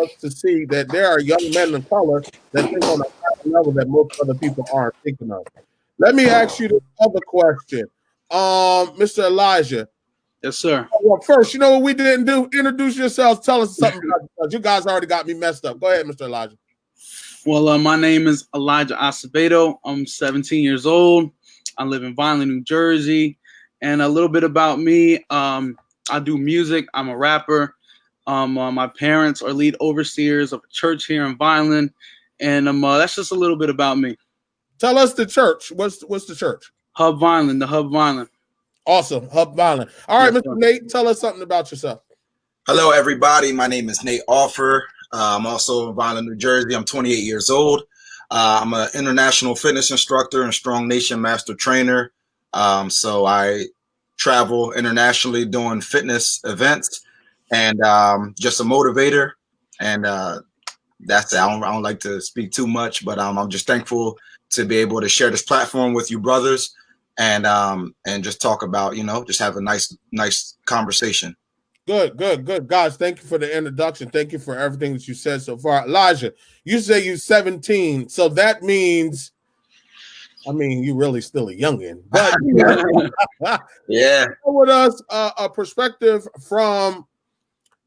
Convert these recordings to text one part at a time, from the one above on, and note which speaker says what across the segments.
Speaker 1: us to see that there are young men of color that think on a higher level that most other people aren't thinking of. Let me ask you this other question. Mr. Elijah.
Speaker 2: Yes, sir.
Speaker 1: Well, first, you know what we didn't do? Introduce yourselves. Tell us something about yourselves. You guys already got me messed up. Go ahead, Mr. Elijah.
Speaker 2: Well, my name is Elijah Acevedo. I'm 17 years old. I live in Vineland, New Jersey. And a little bit about me, I do music. I'm a rapper. My parents are lead overseers of a church here in Vineland. And that's just a little bit about me.
Speaker 1: Tell us the church. What's the church?
Speaker 2: Hub Vineland, the Hub Vineland.
Speaker 1: Awesome. Hub Vineland. All right, yes, Mr. Nate, tell us something about yourself.
Speaker 3: Hello, everybody. My name is Nate Offer. I'm also in Vineland, New Jersey. I'm 28 years old. I'm an international fitness instructor and Strong Nation master trainer. So I travel internationally doing fitness events and just a motivator. And that's it. I don't like to speak too much, but I'm just thankful to be able to share this platform with you brothers and just talk about, just have a nice conversation.
Speaker 1: Good. Guys, thank you for the introduction. Thank you for everything that you said so far. Elijah, you say you're 17, so that means, you're really still a youngin'. But
Speaker 3: yeah,
Speaker 1: with us a perspective from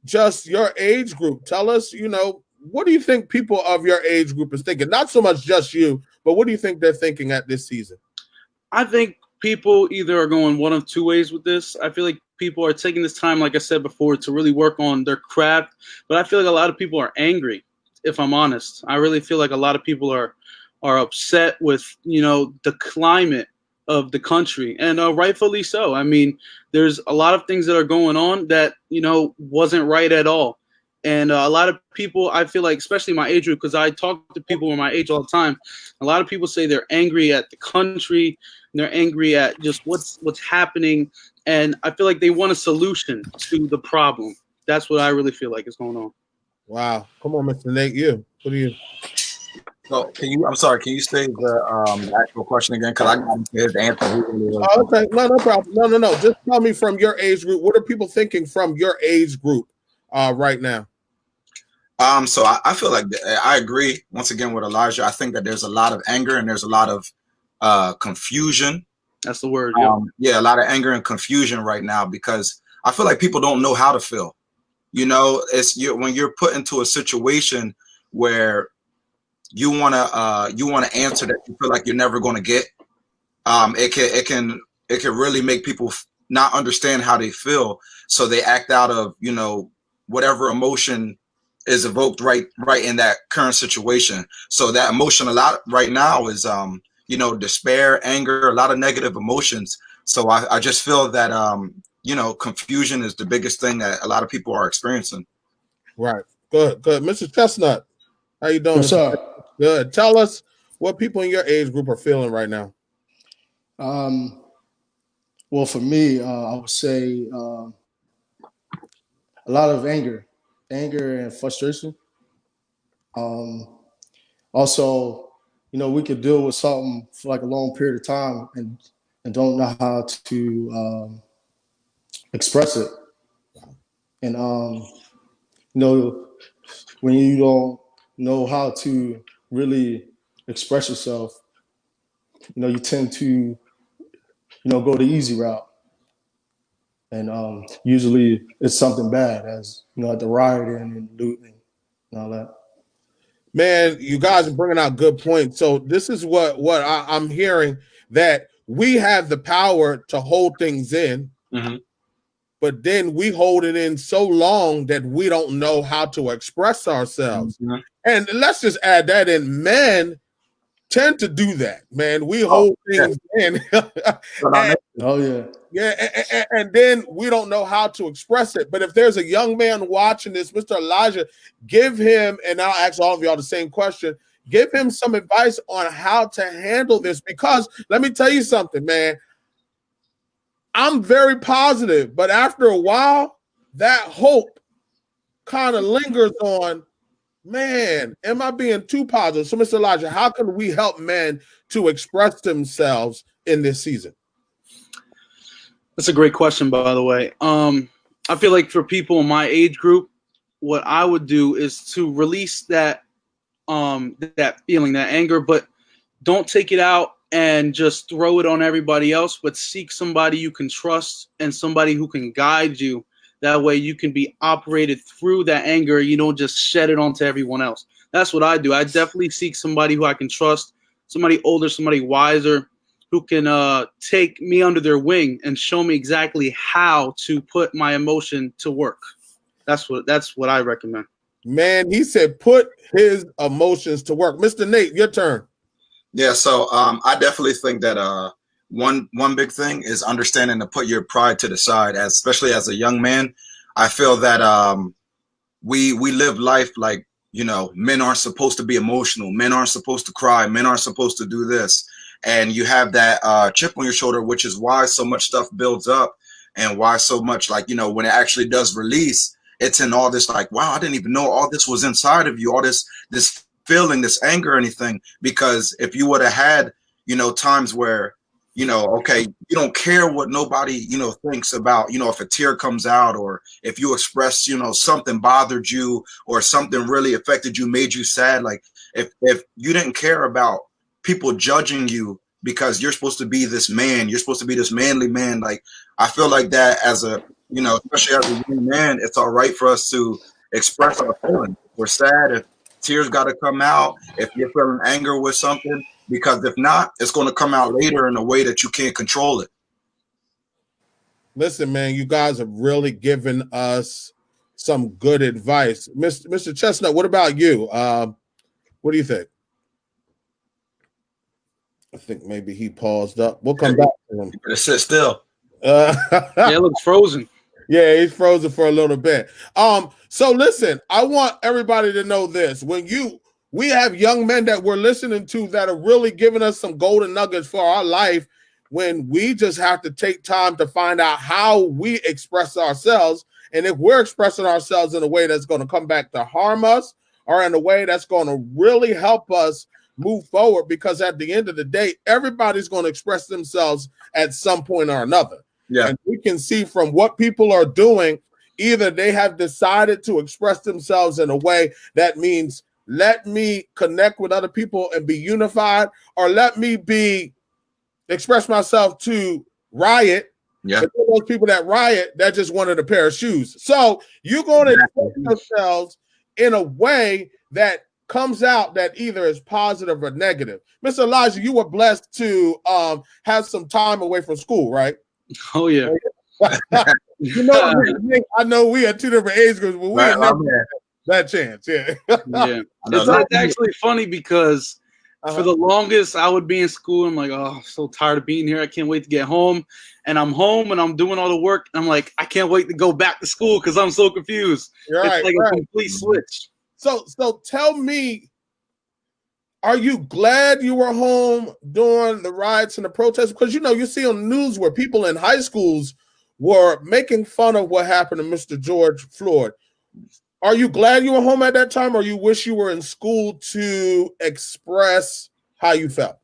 Speaker 1: just your age group. Tell us, what do you think people of your age group is thinking? Not so much just you, but what do you think they're thinking at this season?
Speaker 2: I think people either are going one of two ways with this. I feel like people are taking this time, like I said before, to really work on their craft. But I feel like a lot of people are angry, if I'm honest. I really feel like a lot of people are upset with, the climate of the country. And rightfully so. There's a lot of things that are going on that, wasn't right at all. And a lot of people, I feel like, especially my age group, because I talk to people my age all the time, a lot of people say they're angry at the country, and they're angry at just what's happening, and I feel like they want a solution to the problem. That's what I really feel like is going on.
Speaker 1: Wow. Come on, Mr. Nate, what do you?
Speaker 3: So I'm sorry, can you say the actual question again? Because I got his answer.
Speaker 1: Oh, okay, no problem. No. Just tell me from your age group, what are people thinking from your age group right now?
Speaker 3: So I feel like I agree once again with Elijah. I think that there's a lot of anger and there's a lot of confusion.
Speaker 2: That's the word.
Speaker 3: Yeah, a lot of anger and confusion right now because I feel like people don't know how to feel. When you're put into a situation where you wanna answer that you feel like you're never gonna get. It can really make people not understand how they feel, so they act out of whatever emotion is evoked right in that current situation. So that emotion a lot right now is despair, anger, a lot of negative emotions. So I just feel that confusion is the biggest thing that a lot of people are experiencing.
Speaker 1: Right. Good. Mr. Chestnut, how you doing?
Speaker 4: What's up?
Speaker 1: Good. Tell us what people in your age group are feeling right now.
Speaker 4: Well, for me, I would say a lot of anger and frustration. Also, we could deal with something for like a long period of time and don't know how to express it. And when you don't know how to really express yourself, you tend to go the easy route. And usually it's something bad, as like the rioting and looting and all that.
Speaker 1: Man, you guys are bringing out good points. So this is what I'm hearing, that we have the power to hold things in, but then we hold it in so long that we don't know how to express ourselves. And let's just add that in. Men tend to do that, man. We hold things in. And then we don't know how to express it. But if there's a young man watching this, Mr. Elijah, give him, and I'll ask all of y'all the same question, give him some advice on how to handle this. Because let me tell you something, man. I'm very positive, but after a while, that hope kind of lingers on, man, am I being too positive? So, Mr. Elijah, how can we help men to express themselves in this season?
Speaker 2: That's a great question, by the way. I feel like for people in my age group, what I would do is to release that feeling, that anger, but don't take it out and just throw it on everybody else, but seek somebody you can trust and somebody who can guide you. That way you can be operated through that anger. You don't just shed it onto everyone else. That's what I do. I definitely seek somebody who I can trust, somebody older, somebody wiser, who can take me under their wing and show me exactly how to put my emotion to work. That's what I recommend.
Speaker 1: Man, he said put his emotions to work. Mr. Nate, your turn.
Speaker 3: Yeah, so I definitely think that one big thing is understanding to put your pride to the side, especially as a young man. I feel that we live life like, you know, men aren't supposed to be emotional, men aren't supposed to cry, men aren't supposed to do this, and you have that chip on your shoulder, which is why so much stuff builds up, and why so much, like, you know, when it actually does release, it's in all this, like, wow, I didn't even know all this was inside of you, all this feeling, this anger, or anything. Because if you would have had, you know, times where, you know, okay, you don't care what nobody, you know, thinks about, you know, if a tear comes out, or if you express, you know, something bothered you, or something really affected you, made you sad. Like, if you didn't care about people judging you because you're supposed to be this man, you're supposed to be this manly man. Like, I feel like that as a, you know, especially as a young man, it's all right for us to express our feelings. If we're sad, if tears got to come out, if you're feeling anger with something, because if not, it's going to come out later in a way that you can't control it.
Speaker 1: Listen, man, you guys have really given us some good advice. Mr. Chestnut, what about you? What do you think? I think maybe he paused up. We'll come back to him.
Speaker 3: You better sit still.
Speaker 2: Yeah, it looks frozen.
Speaker 1: Yeah, he's frozen for a little bit. So listen, I want everybody to know this. We have young men that we're listening to that are really giving us some golden nuggets for our life, when we just have to take time to find out how we express ourselves. And if we're expressing ourselves in a way that's going to come back to harm us, or in a way that's going to really help us move forward, because at the end of the day, everybody's going to express themselves at some point or another.
Speaker 3: Yeah.
Speaker 1: And we can see from what people are doing, either they have decided to express themselves in a way that means, let me connect with other people and be unified, or let me express myself to riot.
Speaker 3: Yeah.
Speaker 1: And those people that riot, that just wanted a pair of shoes. So you're going to express yourselves in a way that comes out that either is positive or negative. Mr. Elijah, you were blessed to have some time away from school, right?
Speaker 2: Oh yeah.
Speaker 1: You know, I know we had two different age groups, but we had never had that chance. Yeah.
Speaker 2: Yeah. It's actually funny because for the longest I would be in school. I'm like, oh, I'm so tired of being here. I can't wait to get home. And I'm home and I'm doing all the work. And I'm like, I can't wait to go back to school because I'm so confused.
Speaker 1: Right,
Speaker 2: it's like a complete switch.
Speaker 1: So tell me, are you glad you were home during the riots and the protests? Because, you know, you see on the news where people in high schools were making fun of what happened to Mr. George Floyd. Are you glad you were home at that time, or you wish you were in school to express how you felt?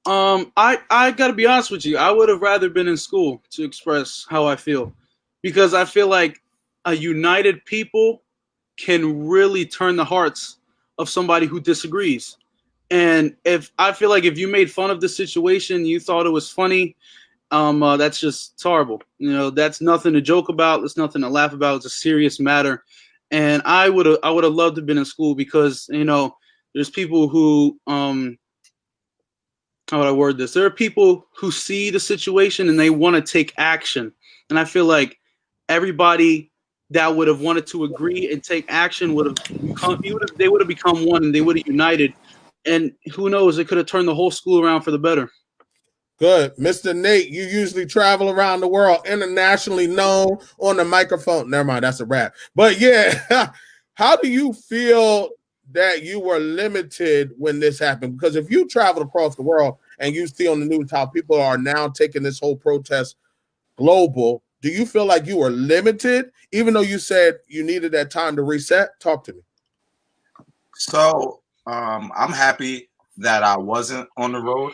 Speaker 2: I gotta be honest with you. I would have rather been in school to express how I feel, because I feel like a united people can really turn the hearts of somebody who disagrees. And if I feel like if you made fun of the situation, you thought it was funny, that's just horrible. You know, that's nothing to joke about. It's nothing to laugh about. It's a serious matter. And I would have loved to have been in school, because, you know, there's people who how would I word this? There are people who see the situation and they want to take action. And I feel like everybody that would have wanted to agree and take action would have they would have become one, and they would have united. And who knows, it could have turned the whole school around for the better.
Speaker 1: Good. Mr. Nate, you usually travel around the world, internationally known on the microphone. Never mind, that's a wrap. But yeah, how do you feel that you were limited when this happened? Because if you travel across the world and you see on the news how people are now taking this whole protest global, do you feel like you were limited, even though you said you needed that time to reset? Talk to me.
Speaker 3: So I'm happy that I wasn't on the road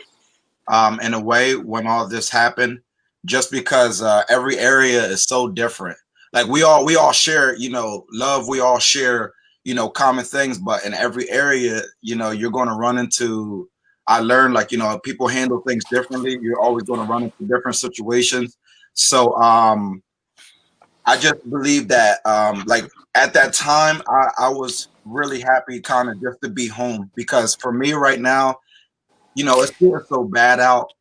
Speaker 3: in a way when all this happened, just because every area is so different. like we all share, you know, love. We all share, you know, common things, but in every area, you know, you're going to run into. I learned, like, you know, people handle things differently. You're always going to run into different situations. So I just believe that like at that time, I was really happy kind of just to be home, because for me right now, you know, it's getting so bad out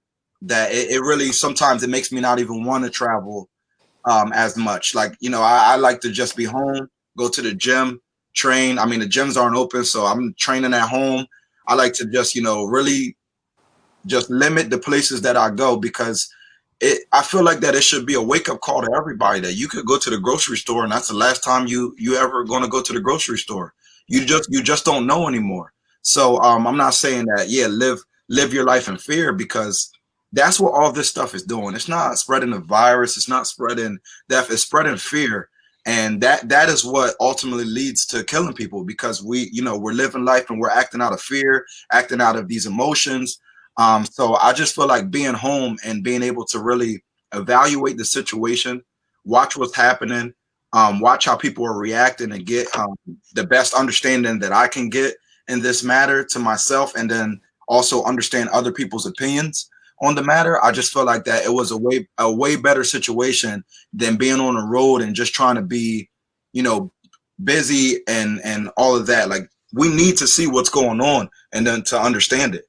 Speaker 3: that it really sometimes it makes me not even want to travel as much. Like, you know, I like to just be home, go to the gym, train. I mean, the gyms aren't open, so I'm training at home. I like to just, you know, really just limit the places that I go, because I feel like that it should be a wake up call to everybody that you could go to the grocery store and that's the last time you ever going to go to the grocery store. You just don't know anymore. So I'm not saying that, yeah, live your life in fear, because that's what all this stuff is doing. It's not spreading a virus. It's not spreading death. It's spreading fear. And that is what ultimately leads to killing people, because you know, we're living life and we're acting out of fear, acting out of these emotions. So I just feel like being home and being able to really evaluate the situation, watch what's happening, watch how people are reacting, and get the best understanding that I can get in this matter to myself, and then also understand other people's opinions on the matter. I just feel like that it was a way better situation than being on the road and just trying to be, you know, busy and all of that. Like, we need to see what's going on and then to understand it.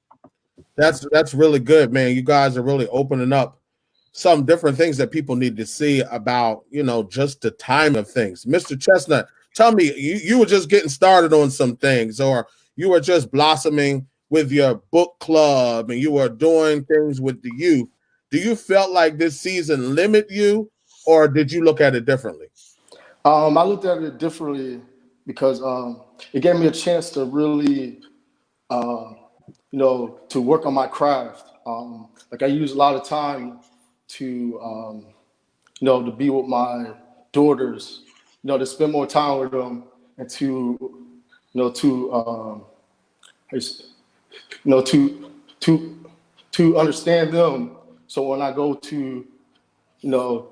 Speaker 1: That's really good, man. You guys are really opening up some different things that people need to see about, you know, just the time of things. Mr. Chestnut, tell me, you were just getting started on some things, or you were just blossoming with your book club and you were doing things with the youth. Do you felt like this season limit you, or did you look at it differently?
Speaker 4: I looked at it differently because it gave me a chance to really, you know, to work on my craft. Like I use a lot of time to, you know, to be with my daughters, you know, to spend more time with them, and to, you know, to understand them. So when I go to, you know,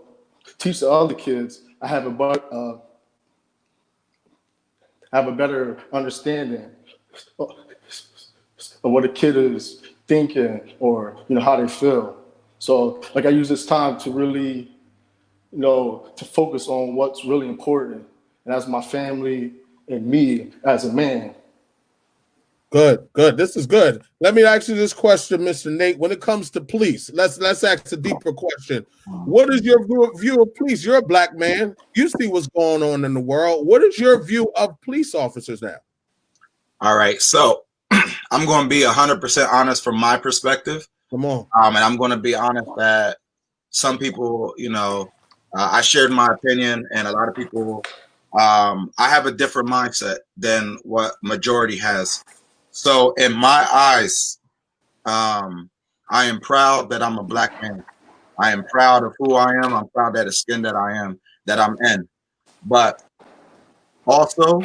Speaker 4: teach the other kids, I have a better understanding of what a kid is thinking, or, you know, how they feel. So like I use this time to really, you know, to focus on what's really important, and that's my family and me as a man.
Speaker 1: Good, good. This is good. Let me ask you this question, Mr. Nate. When it comes to police, let's ask a deeper question. What is your view of police? You're a black man. You see what's going on in the world. What is your view of police officers now?
Speaker 3: All right, so I'm going to be 100% honest from my perspective,
Speaker 1: Come on.
Speaker 3: and I'm going to be honest that some people, you know, I shared my opinion, and a lot of people, I have a different mindset than what majority has. So in my eyes, I am proud that I'm a black man. I am proud of who I am. I'm proud of the skin that I am, that I'm in. But also,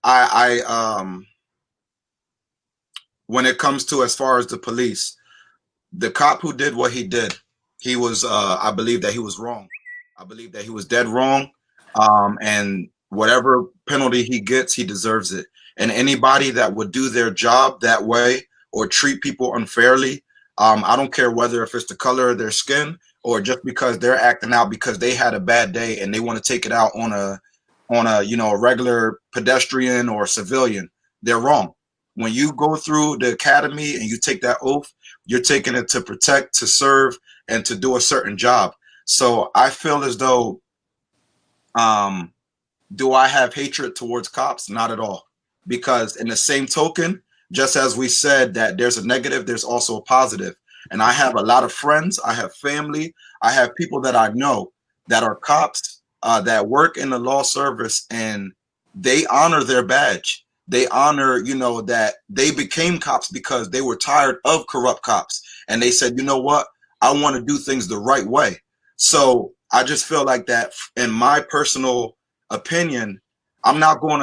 Speaker 3: I when it comes to as far as the police, the cop who did what he did, he was, I believe that he was wrong. I believe that he was dead wrong. And whatever penalty he gets, he deserves it. And anybody that would do their job that way or treat people unfairly, I don't care whether if it's the color of their skin or just because they're acting out because they had a bad day and they want to take it out on a, you know, a regular pedestrian or civilian, they're wrong. When you go through the academy and you take that oath, you're taking it to protect, to serve, and to do a certain job. So I feel as though, um, do I have hatred towards cops? Not at all. Because in the same token, just as we said that there's a negative, there's also a positive. And I have a lot of friends, I have family, I have people that I know that are cops, that work in the law service, and they honor their badge. They honor, you know, that they became cops because they were tired of corrupt cops. And they said, you know what? I want to do things the right way. So I just feel like that in my personal opinion, I'm not going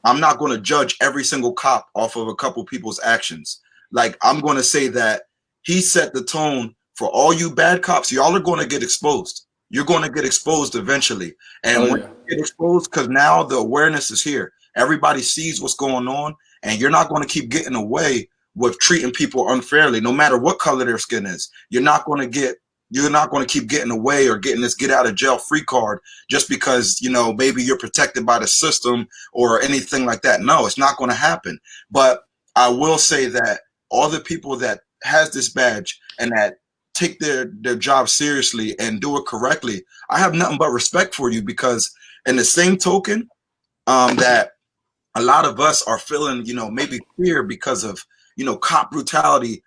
Speaker 3: to judge every single cop off of a couple people's actions. Like, I'm going to say that he set the tone for all you bad cops. Y'all are going to get exposed. you're going to get exposed eventually. And
Speaker 4: Oh
Speaker 3: when
Speaker 4: yeah.
Speaker 3: you get exposed, because now the awareness is here, everybody sees what's going on, and you're not going to keep getting away with treating people unfairly, no matter what color their skin is. You're not going to keep getting away or getting this get out of jail free card just because, you know, maybe you're protected by the system or anything like that. No, it's not going to happen. But I will say that all the people that has this badge and that take their job seriously and do it correctly, I have nothing but respect for you, because in the same token, that a lot of us are feeling, you know, maybe fear because of, you know, cop brutality.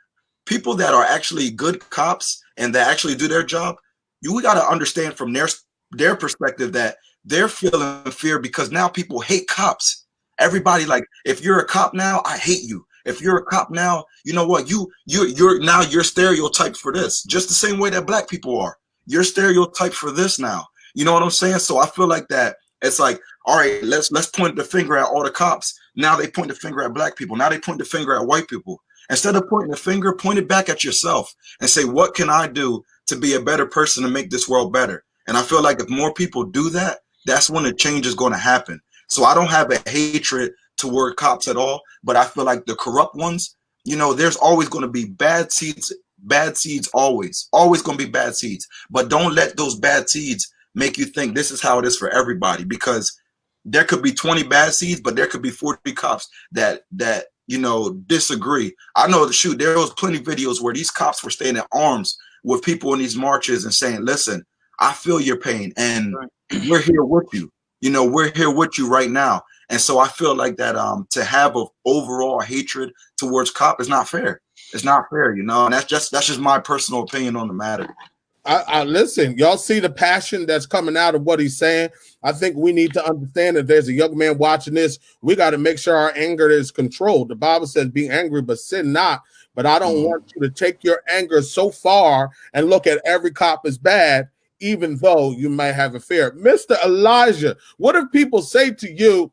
Speaker 3: People that are actually good cops and that actually do their job, we got to understand from their perspective that they're feeling fear because now people hate cops. Everybody, like, if you're a cop now, I hate you. If you're a cop now, you know what? You're stereotyped for this, just the same way that black people are. You're stereotyped for this now. You know what I'm saying? So I feel like that it's like, all right, let's point the finger at all the cops. Now they point the finger at black people. Now they point the finger at white people. Instead of pointing the finger, point it back at yourself and say, what can I do to be a better person to make this world better? And I feel like if more people do that, that's when the change is going to happen. So I don't have a hatred toward cops at all, but I feel like the corrupt ones, you know, there's always going to be bad seeds, always going to be bad seeds. But don't let those bad seeds make you think this is how it is for everybody, because there could be 20 bad seeds, but there could be 40 cops that you know disagree. I know there was plenty of videos where these cops were staying in arms with people in these marches and saying, listen, I feel your pain and we're here with you. You know, we're here with you right now. And so I feel like that to have an overall hatred towards cop is not fair. It's not fair, you know, and that's just my personal opinion on the matter.
Speaker 1: I listen, y'all see the passion that's coming out of what he's saying. I think we need to understand that there's a young man watching this. We got to make sure our anger is controlled. The Bible says, be angry, but sin not. But I don't want you to take your anger so far and look at every cop as bad, even though you might have a fear. Mr. Elijah, what if people say to you,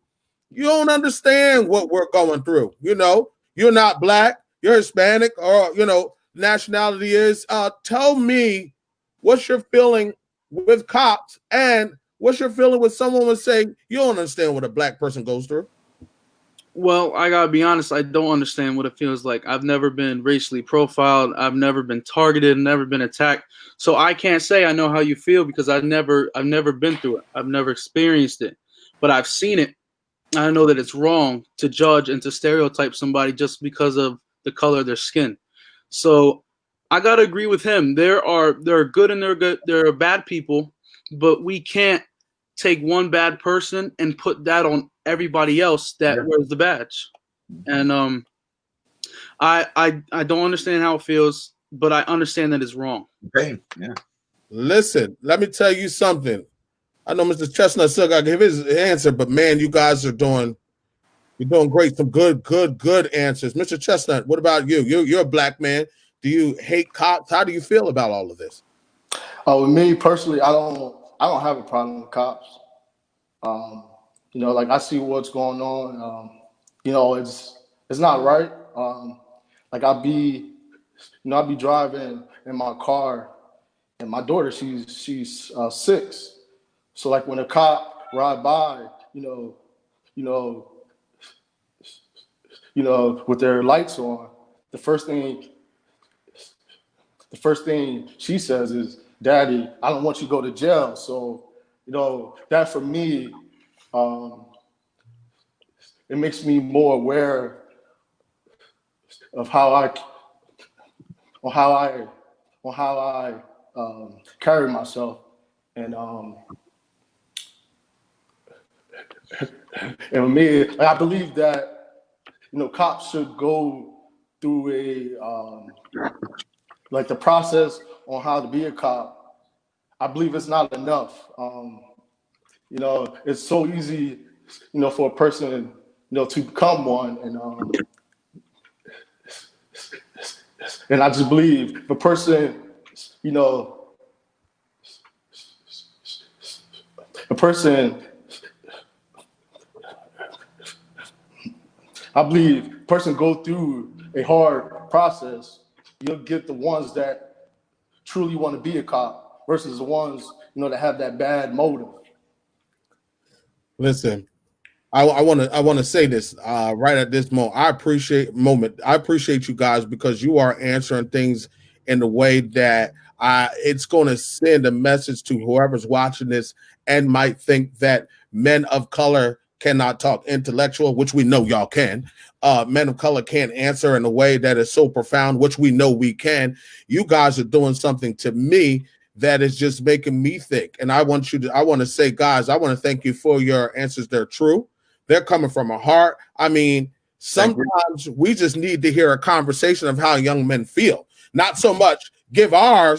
Speaker 1: you don't understand what we're going through? You know, you're not black, you're Hispanic, or, you know, nationality is. Tell me, what's your feeling with cops, and what's your feeling with someone would say you don't understand what a black person goes through?
Speaker 2: Well, I gotta be honest, I don't understand what it feels like. I've never been racially profiled, I've never been targeted, never been attacked. So I can't say I know how you feel because I've never been through it. I've never experienced it. But I've seen it. I know that it's wrong to judge and to stereotype somebody just because of the color of their skin. So I gotta agree with him. There are good and there are bad people, but we can't take one bad person and put that on everybody else that wears the badge. And I don't understand how it feels, but I understand that it's wrong.
Speaker 3: Okay. Yeah.
Speaker 1: Listen, let me tell you something. I know Mr. Chestnut still got to give his answer, but man, you guys are doing great. Some good answers. Mr. Chestnut, what about you? You're a black man. Do you hate cops? How do you feel about all of this?
Speaker 4: With me personally, I don't have a problem with cops. You know, like I see what's going on. You know, it's not right. Like I'll be driving in my car, and my daughter, she's 6. So like when a cop ride by, with their lights on, the first thing she says is, "Daddy, I don't want you to go to jail." So, you know, that for me, it makes me more aware of how I carry myself, and and with me, I believe that cops should go through like the process on how to be a cop. I believe it's not enough. It's so easy, for a person, to become one, and I just believe if a person, I believe person go through a hard process, you'll get the ones that truly want to be a cop versus the ones, that have that bad motive.
Speaker 1: Listen, I want to say this right at this moment. I appreciate you guys because you are answering things in the way that it's going to send a message to whoever's watching this and might think that men of color cannot talk intellectual, which we know y'all can. Men of color can't answer in a way that is so profound, which we know we can. You guys are doing something to me that is just making me think. And I want to say, guys, I want to thank you for your answers. They're true. They're coming from a heart. I mean, sometimes we just need to hear a conversation of how young men feel, not so much give our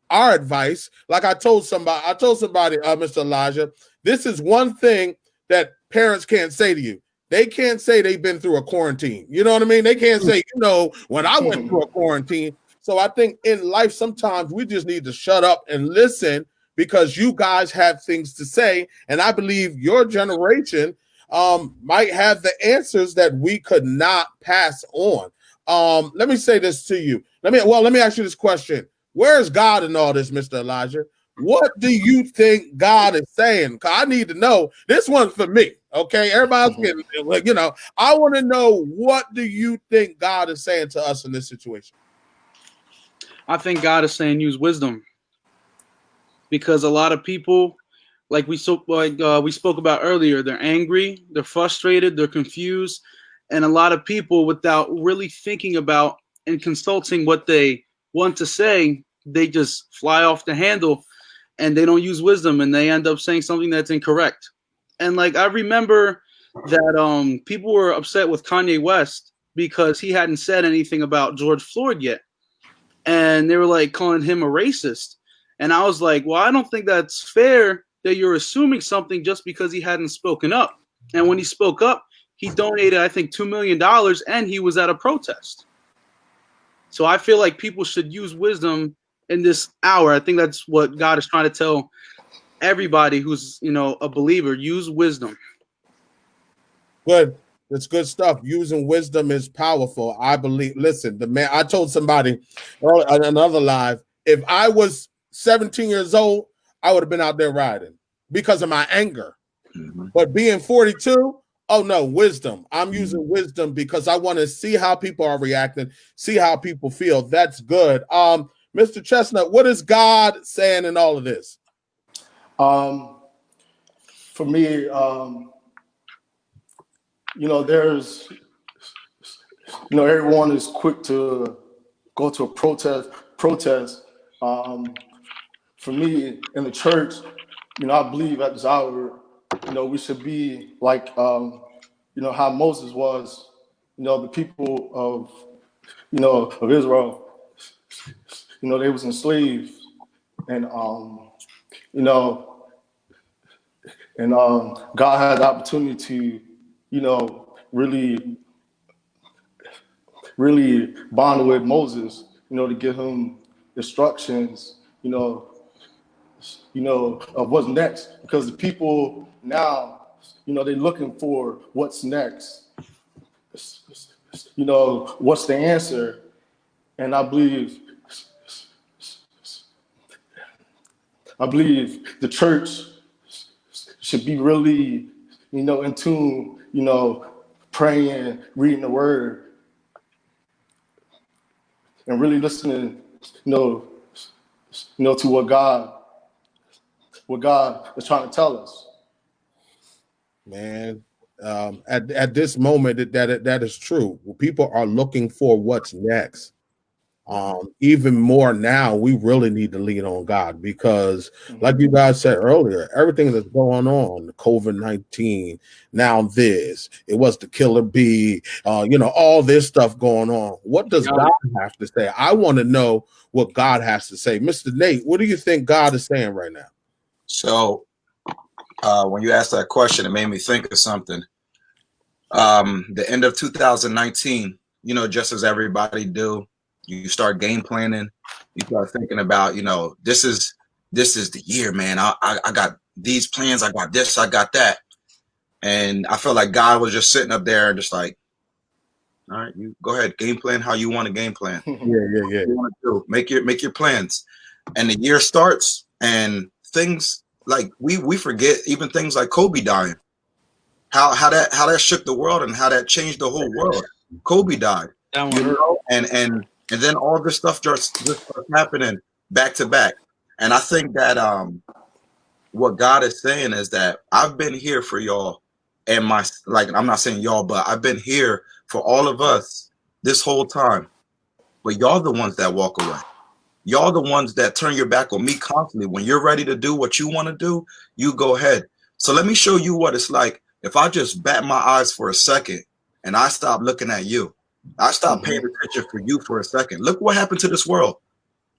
Speaker 1: advice. Like I told somebody, Mr. Elijah, this is one thing that parents can't say to you. They can't say they've been through a quarantine. You know what I mean? They can't say, when I went through a quarantine. So I think in life, sometimes we just need to shut up and listen because you guys have things to say. And I believe your generation might have the answers that we could not pass on. Let me say this to you. Let me ask you this question. Where's God in all this, Mr. Elijah? What do you think God is saying? Because I need to know. This one's for me, okay? Everybody's getting, I want to know, what do you think God is saying to us in this situation?
Speaker 2: I think God is saying use wisdom, because a lot of people, like we spoke about earlier, they're angry, they're frustrated, they're confused, and a lot of people, without really thinking about and consulting what they want to say, they just fly off the handle, and they don't use wisdom, and they end up saying something that's incorrect. And like I remember that people were upset with Kanye West because he hadn't said anything about George Floyd yet, and they were like calling him a racist. And I was like, well, I don't think that's fair that you're assuming something just because he hadn't spoken up. And when he spoke up, he donated, I think, $2 million, and he was at a protest. So I feel like people should use wisdom in this hour. I think that's what God is trying to tell everybody who's, a believer. Use wisdom.
Speaker 1: Good. It's good stuff. Using wisdom is powerful. I believe. Listen, I told somebody on another live, if I was 17 years old, I would have been out there riding because of my anger. Mm-hmm. But being 42, oh no, wisdom. I'm using wisdom because I want to see how people are reacting, see how people feel. That's good. Mr. Chestnut, what is God saying in all of this?
Speaker 4: For me, there's, everyone is quick to go to a protest. For me, in the church, I believe at this hour, we should be like, how Moses was, the people of, of Israel, they was enslaved, and, God had the opportunity to, really bond with Moses, to give him instructions, of what's next, because the people now, they're looking for what's next, what's the answer. And I believe the church should be really, in tune, praying, reading the word, and really listening, to what God is trying to tell us.
Speaker 1: Man, at this moment, that is true. People are looking for what's next. Even more now, we really need to lean on God because, like you guys said earlier, everything that's going on, COVID-19, now it was the killer bee, all this stuff going on. What does God have to say? I want to know what God has to say. Mr. Nate, what do you think God is saying right now?
Speaker 3: So when you asked that question, it made me think of something. The end of 2019, just as everybody do, you start game planning. You start thinking about, this is the year, man. I got these plans. I got this. I got that. And I felt like God was just sitting up there and just like, all right, you go ahead, game plan how you want to game plan.
Speaker 1: Yeah.
Speaker 3: You want to do. Make your plans. And the year starts and things like we forget even things like Kobe dying, how that shook the world and how that changed the whole world. Kobe died,
Speaker 2: That one
Speaker 3: you
Speaker 2: hurt.
Speaker 3: know, and then all this stuff just starts happening back to back. And I think that what God is saying is that I've been here for y'all, and my, like, I'm not saying y'all, but I've been here for all of us this whole time. But y'all the ones that walk away. Y'all the ones that turn your back on me constantly. When you're ready to do what you want to do, you go ahead. So let me show you what it's like if I just bat my eyes for a second and I stop looking at you. I stop paying attention for you for a second. Look what happened to this world.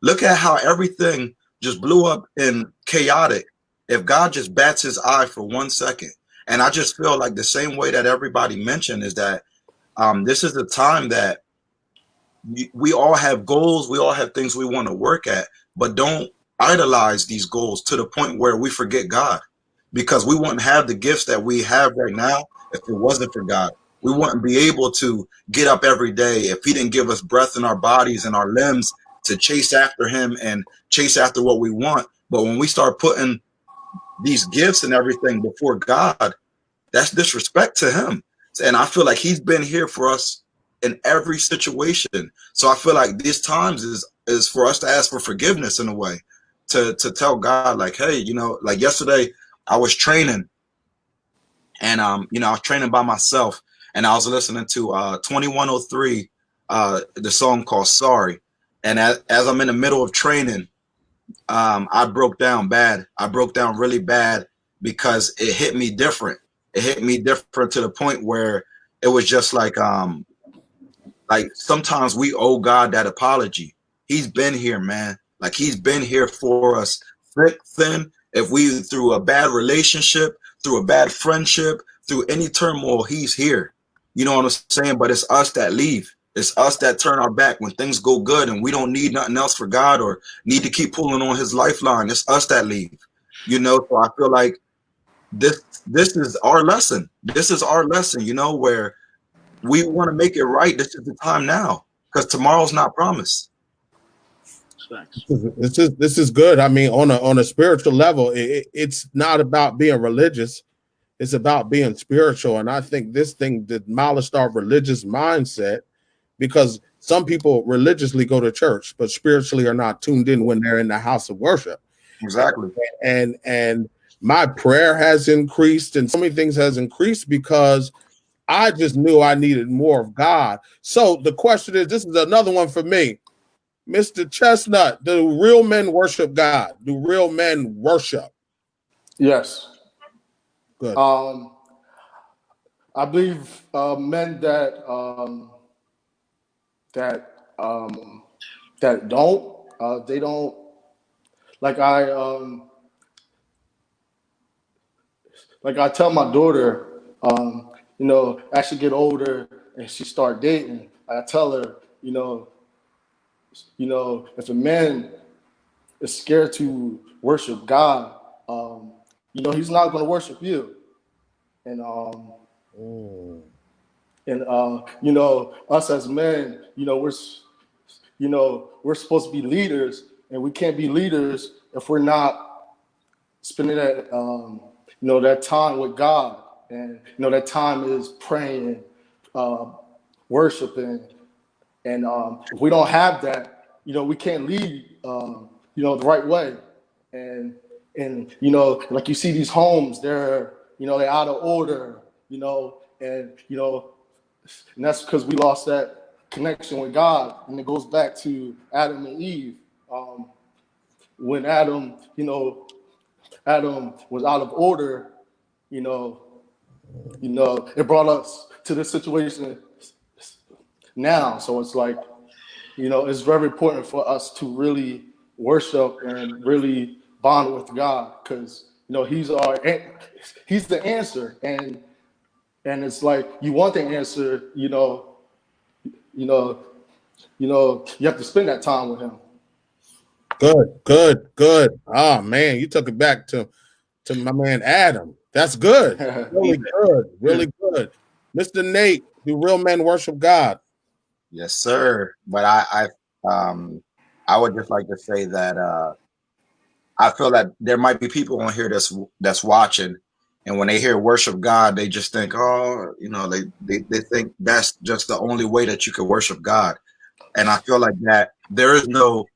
Speaker 3: Look at how everything just blew up and chaotic. If God just bats his eye for 1 second. And I just feel like the same way that everybody mentioned is that this is the time that we all have goals, we all have things we want to work at, but don't idolize these goals to the point where we forget God, because we wouldn't have the gifts that we have right now if it wasn't for God. We wouldn't be able to get up every day if he didn't give us breath in our bodies and our limbs to chase after him and chase after what we want. But when we start putting these gifts and everything before God, that's disrespect to him. And I feel like he's been here for us in every situation. So I feel like these times is for us to ask for forgiveness in a way, to tell God, like, hey, you know, like yesterday I was training, and you know, I was training by myself, and I was listening to 2103, the song called Sorry. And as I'm in the middle of training, I broke down bad. I broke down really bad because it hit me different. It hit me different to the point where it was just like sometimes we owe God that apology. He's been here, man. Like, he's been here for us, thick, thin. If we, through a bad relationship, through a bad friendship, through any turmoil, he's here. You know what I'm saying? But it's us that leave. It's us that turn our back when things go good and we don't need nothing else for God or need to keep pulling on his lifeline. It's us that leave. You know, so I feel like this is our lesson. This is our lesson, you know, where we want to make it right. This is the time now, because tomorrow's not promised.
Speaker 1: This is good. I mean, on a spiritual level, it's not about being religious. It's about being spiritual. And I think this thing demolished our religious mindset, because some people religiously go to church, but spiritually are not tuned in when they're in the house of worship.
Speaker 3: Exactly.
Speaker 1: And my prayer has increased, and so many things has increased because I just knew I needed more of God. So the question is, this is another one for me. Mr. Chestnut, do real men worship God? Do real men worship?
Speaker 4: Yes.
Speaker 1: Good.
Speaker 4: I believe men that don't, they don't, like I tell my daughter, you know, as she get older and she start dating, I tell her, if a man is scared to worship God, he's not going to worship you. And us as men, we're supposed to be leaders, and we can't be leaders if we're not spending that time with God. And that time is praying, worshiping, and if we don't have that, we can't lead the right way. And like you see these homes, they're out of order, and that's because we lost that connection with God. And it goes back to Adam and Eve. When Adam was out of order, it brought us to this situation now. So it's like, it's very important for us to really worship and really bond with God, because He's the answer, and it's like you want the answer, you have to spend that time with Him.
Speaker 1: Good. Oh man, you took it back to my man Adam. That's good. Really good. Mr. Nate, do real men worship God?
Speaker 3: Yes, sir. But I would just like to say that I feel that there might be people on here that's watching, and when they hear worship God, they just think, oh, they think that's just the only way that you can worship God. And I feel like that there is no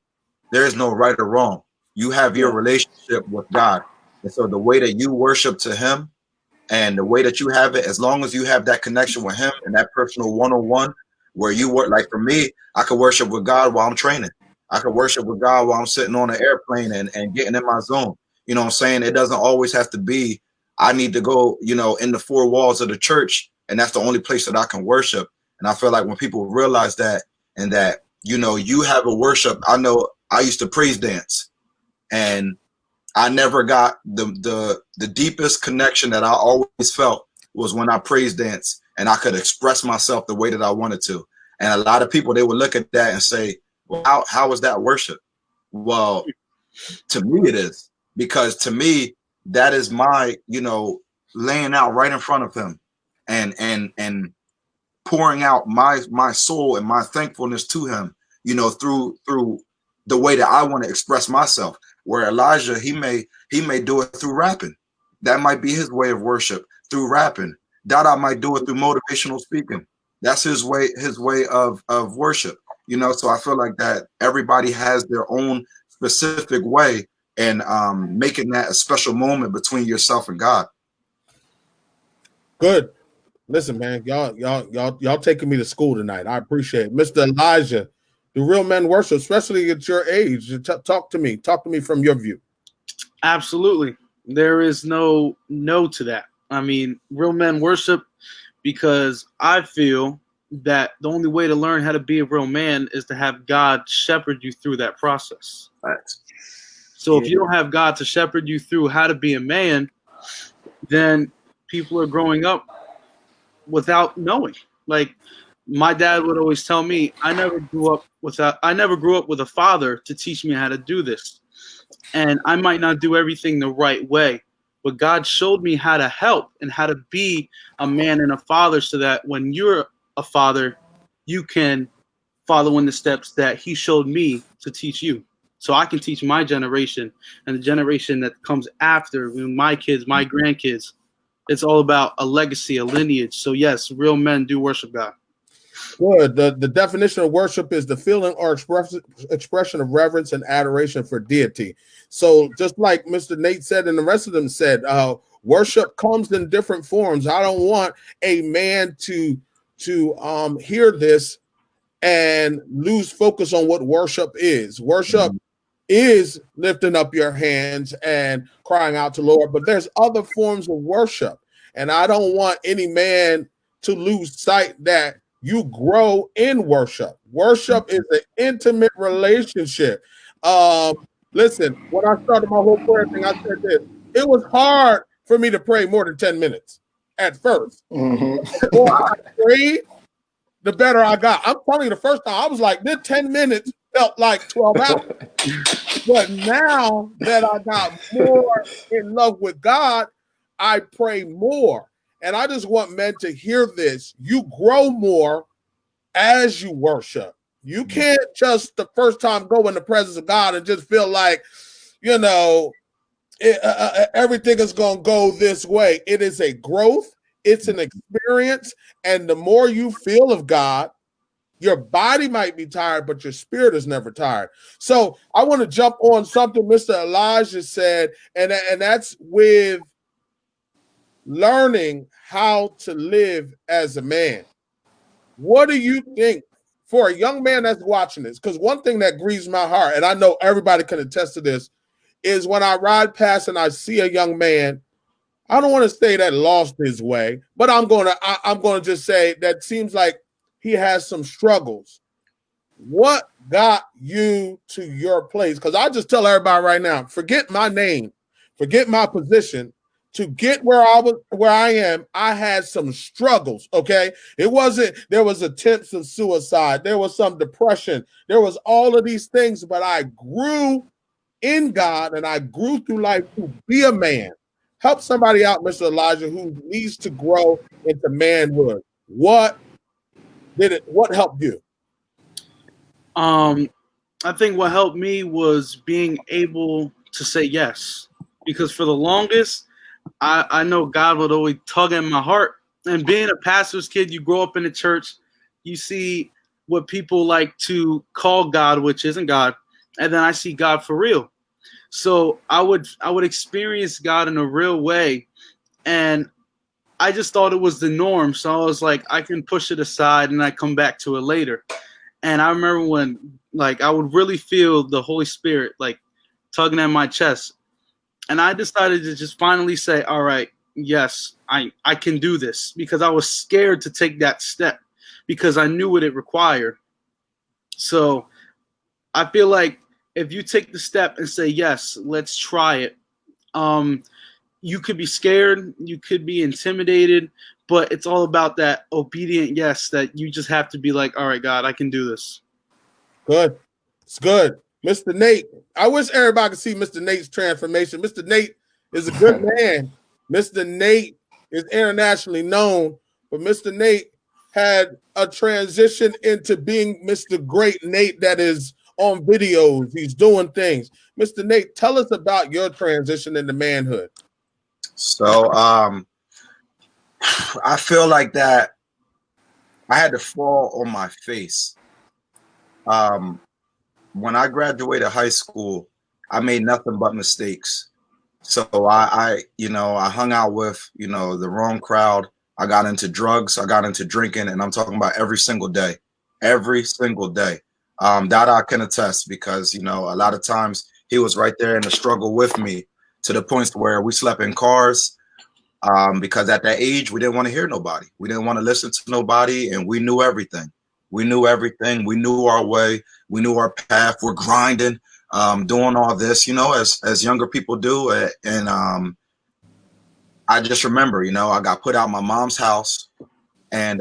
Speaker 3: right or wrong. You have your relationship with God, and so the way that you worship to Him and the way that you have it, as long as you have that connection with Him and that personal one-on-one, where you work. Like for me, I could worship with God while I'm training. I could worship with God while I'm sitting on an airplane and getting in my zone. You know what I'm saying? It doesn't always have to be, I need to go, in the four walls of the church, and that's the only place that I can worship. And I feel like when people realize that, and that, you have a worship. I know I used to praise dance, and I never got the deepest connection that I always felt was when I praise dance and I could express myself the way that I wanted to. And a lot of people, they would look at that and say, well, how is that worship? Well, to me it is, because to me that is my, laying out right in front of Him and pouring out my soul and my thankfulness to Him, through the way that I want to express myself. Where Elijah, he may do it through rapping. That might be his way of worship, through rapping. Dada might do it through motivational speaking. That's his way of worship. So I feel like that everybody has their own specific way, and making that a special moment between yourself and God.
Speaker 1: Good. Listen, man, y'all taking me to school tonight. I appreciate it. Mr. Elijah, do real men worship, especially at your age? Talk to me. Talk to me from your view.
Speaker 2: Absolutely. There is no to that. I mean, real men worship, because I feel that the only way to learn how to be a real man is to have God shepherd you through that process.
Speaker 3: Right.
Speaker 2: So if you don't have God to shepherd you through how to be a man, then people are growing up without knowing. Like my dad would always tell me, I never grew up with a father to teach me how to do this. And I might not do everything the right way, but God showed me how to help and how to be a man and a father, so that when you're a father, you can follow in the steps that He showed me to teach you. So I can teach my generation and the generation that comes after, my kids, my grandkids. It's all about a legacy, a lineage. So yes, real men do worship God.
Speaker 1: Good. The definition of worship is the feeling or expression of reverence and adoration for deity. So just like Mr. Nate said and the rest of them said, worship comes in different forms. I don't want a man to hear this and lose focus on what worship is. Worship is lifting up your hands and crying out to Lord, but there's other forms of worship. And I don't want any man to lose sight that you grow in worship. Worship is an intimate relationship. Listen, when I started my whole prayer thing, I said this. It was hard for me to pray more than 10 minutes at first.
Speaker 4: Mm-hmm.
Speaker 1: The more I prayed, the better I got. I'm telling you, the first time I was like, this 10 minutes felt like 12 hours. But now that I got more in love with God, I pray more. And I just want men to hear this. You grow more as you worship. You can't just the first time go in the presence of God and just feel like, everything is going to go this way. It is a growth. It's an experience. And the more you feel of God, your body might be tired, but your spirit is never tired. So I want to jump on something Mr. Elijah said, and that's with learning how to live as a man. What do you think for a young man that's watching this? Because one thing that grieves my heart, and I know everybody can attest to this, is when I ride past and I see a young man, I don't want to say that lost his way, but I'm going to just say that seems like he has some struggles. What got you to your place? Because I just tell everybody right now, forget my name, forget my position. To get where I am, I had some struggles. Okay, it wasn't. There was attempts of suicide. There was some depression. There was all of these things, but I grew in God and I grew through life to be a man. Help somebody out, Mr. Elijah, who needs to grow into manhood. What helped you?
Speaker 2: I think what helped me was being able to say yes, because for the longest, I know God would always tug at my heart. And being a pastor's kid, you grow up in the church, you see what people like to call God, which isn't God, and then I see God for real. So I would experience God in a real way, and I just thought it was the norm. So I was like, I can push it aside and I come back to it later. And I remember when, like, I would really feel the Holy Spirit like tugging at my chest, and I decided to just finally say, all right, yes, I can do this, because I was scared to take that step because I knew what it required. So I feel like if you take the step and say, yes, let's try it, you could be scared, you could be intimidated, but it's all about that obedient yes, that you just have to be like, all right, God, I can do this.
Speaker 1: Good. It's good. Mr. Nate, I wish everybody could see Mr. Nate's transformation. Mr. Nate is a good man. Mr. Nate is internationally known, but Mr. Nate had a transition into being Mr. Great Nate that is on videos. He's doing things. Mr. Nate, tell us about your transition into manhood.
Speaker 3: So I feel like that I had to fall on my face. When I graduated high school, I made nothing but mistakes. So I hung out with, the wrong crowd. I got into drugs. I got into drinking, and I'm talking about every single day. Every single day. That I can attest, because, a lot of times he was right there in the struggle with me, to the points where we slept in cars. Because at that age, we didn't want to hear nobody. We didn't want to listen to nobody, and we knew everything. We knew everything. We knew our way. We knew our path. We're grinding, doing all this, as younger people do. And I just remember, I got put out my mom's house, and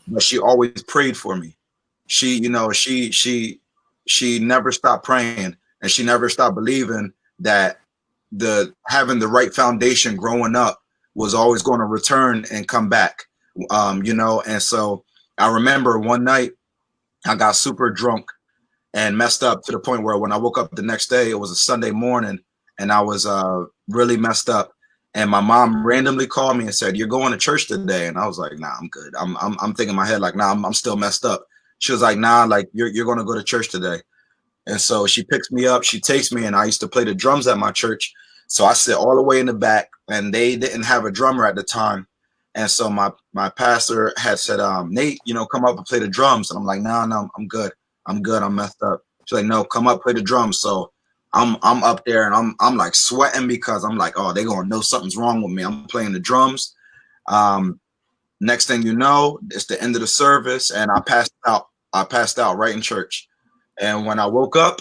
Speaker 3: but she always prayed for me. She, she never stopped praying, and she never stopped believing that having the right foundation growing up was always going to return and come back. And so I remember one night I got super drunk and messed up, to the point where when I woke up the next day, it was a Sunday morning, and I was really messed up. And my mom randomly called me and said, "You're going to church today?" And I was like, "Nah, I'm good." I'm thinking in my head like, "Nah, I'm still messed up." She was like, "Nah, like you're going to go to church today." And so she picks me up, she takes me, and I used to play the drums at my church. So I sit all the way in the back, and they didn't have a drummer at the time. And so my pastor had said, "Nate, come up and play the drums." And I'm like, "No, I'm good. I'm good. I'm messed up." She's like, "No, come up, play the drums." So I'm up there, and I'm like sweating, because I'm like, "Oh, they're gonna know something's wrong with me." I'm playing the drums. Next thing you know, it's the end of the service, and I passed out. I passed out right in church. And when I woke up,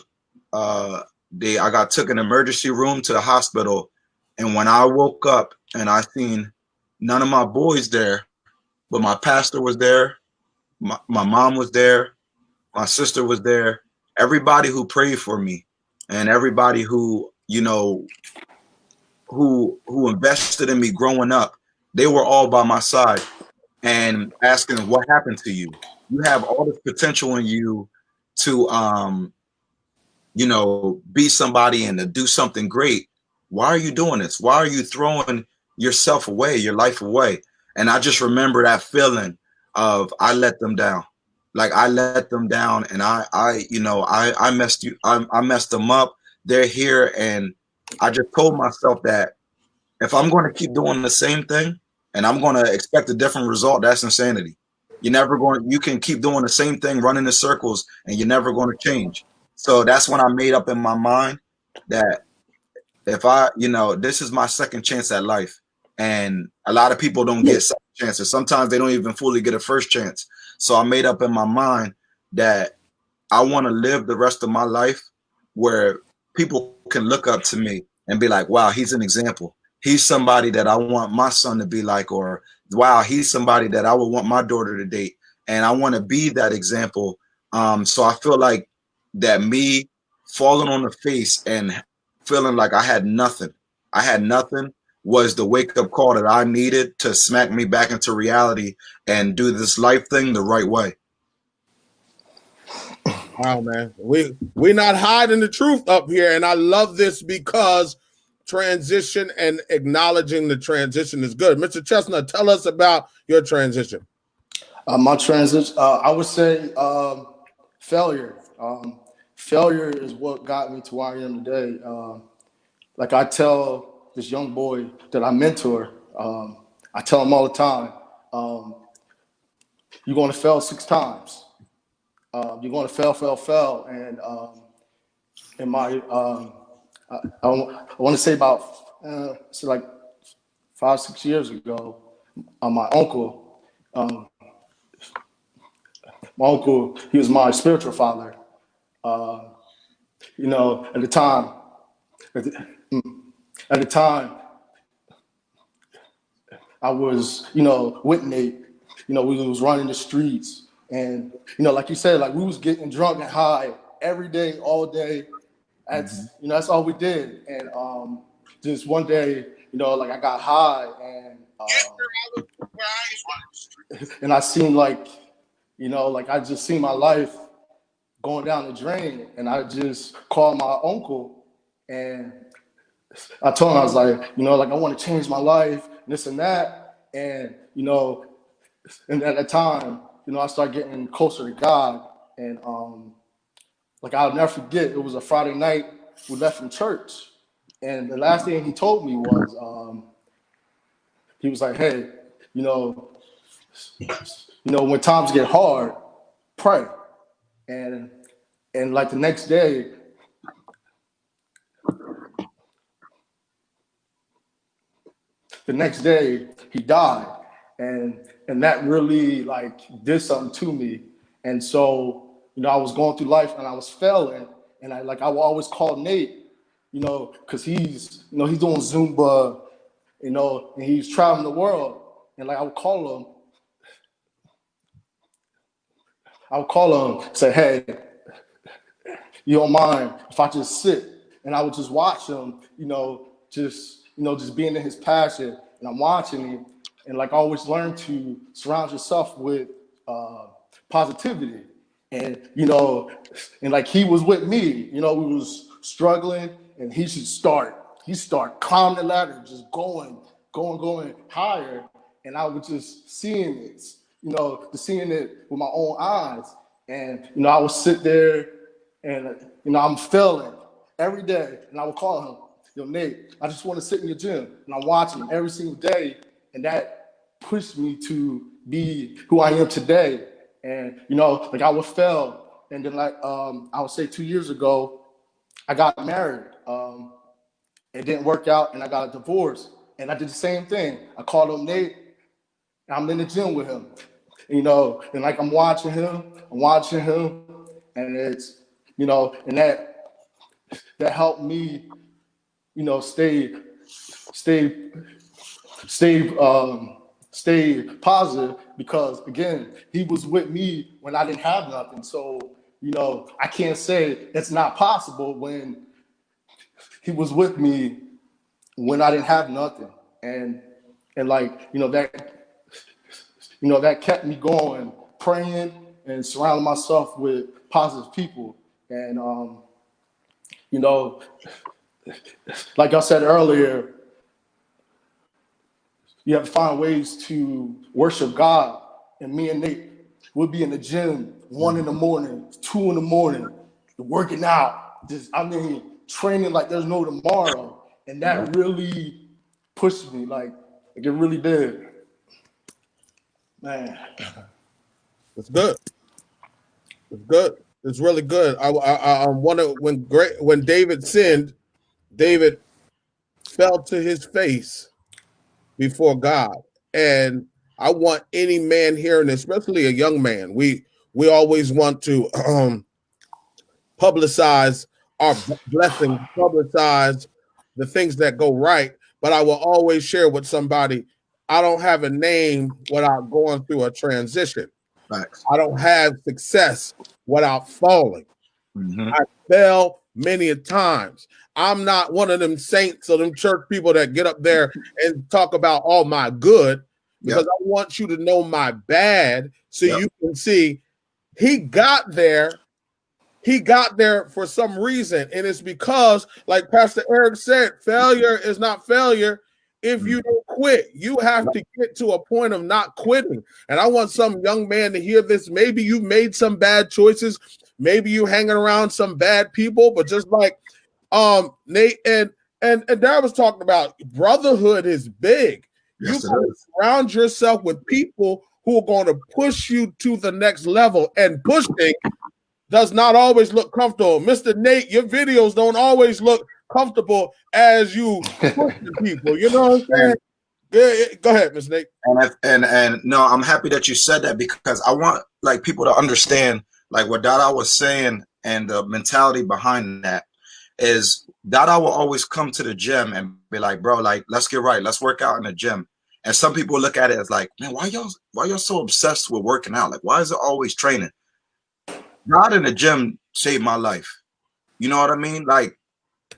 Speaker 3: I got took in the emergency room to the hospital. And when I woke up and I seen none of my boys there, but my pastor was there, my mom was there, my sister was there, everybody who prayed for me, and everybody who, who invested in me growing up, they were all by my side and asking, "What happened to you? You have all this potential in you to be somebody and to do something great. Why are you doing this? Why are you throwing yourself away, your life away?" And I just remember that feeling of, I let them down. Like, I let them down, and I messed I messed them up. They're here, and I just told myself that if I'm going to keep doing the same thing and I'm going to expect a different result, that's insanity. You can keep doing the same thing, running in circles, and you're never going to change. So that's when I made up in my mind that if this is my second chance at life. And a lot of people don't get second chances. Sometimes they don't even fully get a first chance. So I made up in my mind that I want to live the rest of my life where people can look up to me and be like, "Wow, he's an example. He's somebody that I want my son to be like," or, "Wow, he's somebody that I would want my daughter to date." And I want to be that example. So I feel like that me falling on the face and feeling like I had nothing was the wake-up call that I needed to smack me back into reality and do this life thing the right way.
Speaker 1: Wow, man. We're not hiding the truth up here, and I love this because transition and acknowledging the transition is good. Mr. Chestnut, tell us about your transition.
Speaker 4: My transition, I would say failure. Failure is what got me to where I am today. Like I tell this young boy that I mentor, I tell him all the time, you're going to fail 6 times. You're going to fail. And in my, I want to say about, so like 5, 6 years ago, my uncle, he was my spiritual father. You know, at the time, I was, with Nate. We was running the streets, and like you said, like we was getting drunk and high every day, all day. That's all we did. And just one day, like I got high, and I seen like, like I just seen my life going down the drain, and I just called my uncle, and I told him, I was like, like I want to change my life, this and that, and and at that time, I started getting closer to God, and like I'll never forget, it was a Friday night. We left from church, and the last thing he told me was, he was like, "Hey, when times get hard, pray." And like the next day, he died, and that really like did something to me. And so I was going through life and I was failing, and I would always call Nate, because he's he's doing Zumba, and he's traveling the world, and like I would call him, say, "Hey, you don't mind if I just sit?" And I would just watch him, just being in his passion, and I'm watching him, and like always learn to surround yourself with positivity, and and like he was with me, we was struggling, and he start climbing the ladder, just going higher, and I was just seeing it, just seeing it with my own eyes, and I would sit there, and I'm failing every day, and I would call him, Nate, I just want to sit in your gym, and I'm watching him every single day, and that pushed me to be who I am today. And like I would fail, and then like I would say 2 years ago, I got married. It didn't work out, and I got a divorce, and I did the same thing. I called him Nate, and I'm in the gym with him, and like I'm watching him, and it's and that helped me, stay positive, because again, he was with me when I didn't have nothing. So I can't say it's not possible when he was with me when I didn't have nothing, and like that kept me going, praying and surrounding myself with positive people. And like I said earlier, you have to find ways to worship God. And me and Nate would be in the gym 1 in the morning, 2 in the morning, working out, training like there's no tomorrow. And that really pushed me, like it really did. Man.
Speaker 1: It's good. It's good. It's really good. I wonder when David sinned, David fell to his face before God. And I want any man hearing, especially a young man, we always want to publicize our blessings, publicize the things that go right. But I will always share with somebody, I don't have a name without going through a transition.
Speaker 3: Facts.
Speaker 1: I don't have success without falling.
Speaker 3: Mm-hmm.
Speaker 1: I fell many a times. I'm not one of them saints or them church people that get up there and talk about all my good, because I want you to know my bad so you can see he got there he got there for some reason, and it's because, like Pastor Eric said, failure is not failure if you don't quit. You have to get to a point of not quitting. And I want some young man to hear this. Maybe you've made some bad choices. Maybe you hanging around some bad people, but just like Nate and Darrel was talking about, brotherhood is big.
Speaker 3: Yes,
Speaker 1: You surround yourself with people who are going to push you to the next level, and pushing does not always look comfortable. Mr. Nate, your videos don't always look comfortable as you pushing people. You know what I'm saying? Yeah, go ahead, Mr. Nate.
Speaker 3: And no, I'm happy that you said that, because I want like people to understand like what Dada was saying, and the mentality behind that is Dada will always come to the gym and be like, bro, like, let's get right, let's work out in the gym. And some people look at it as like, man, why y'all so obsessed with working out? Like, why is it always training? God in the gym saved my life. You know what I mean? Like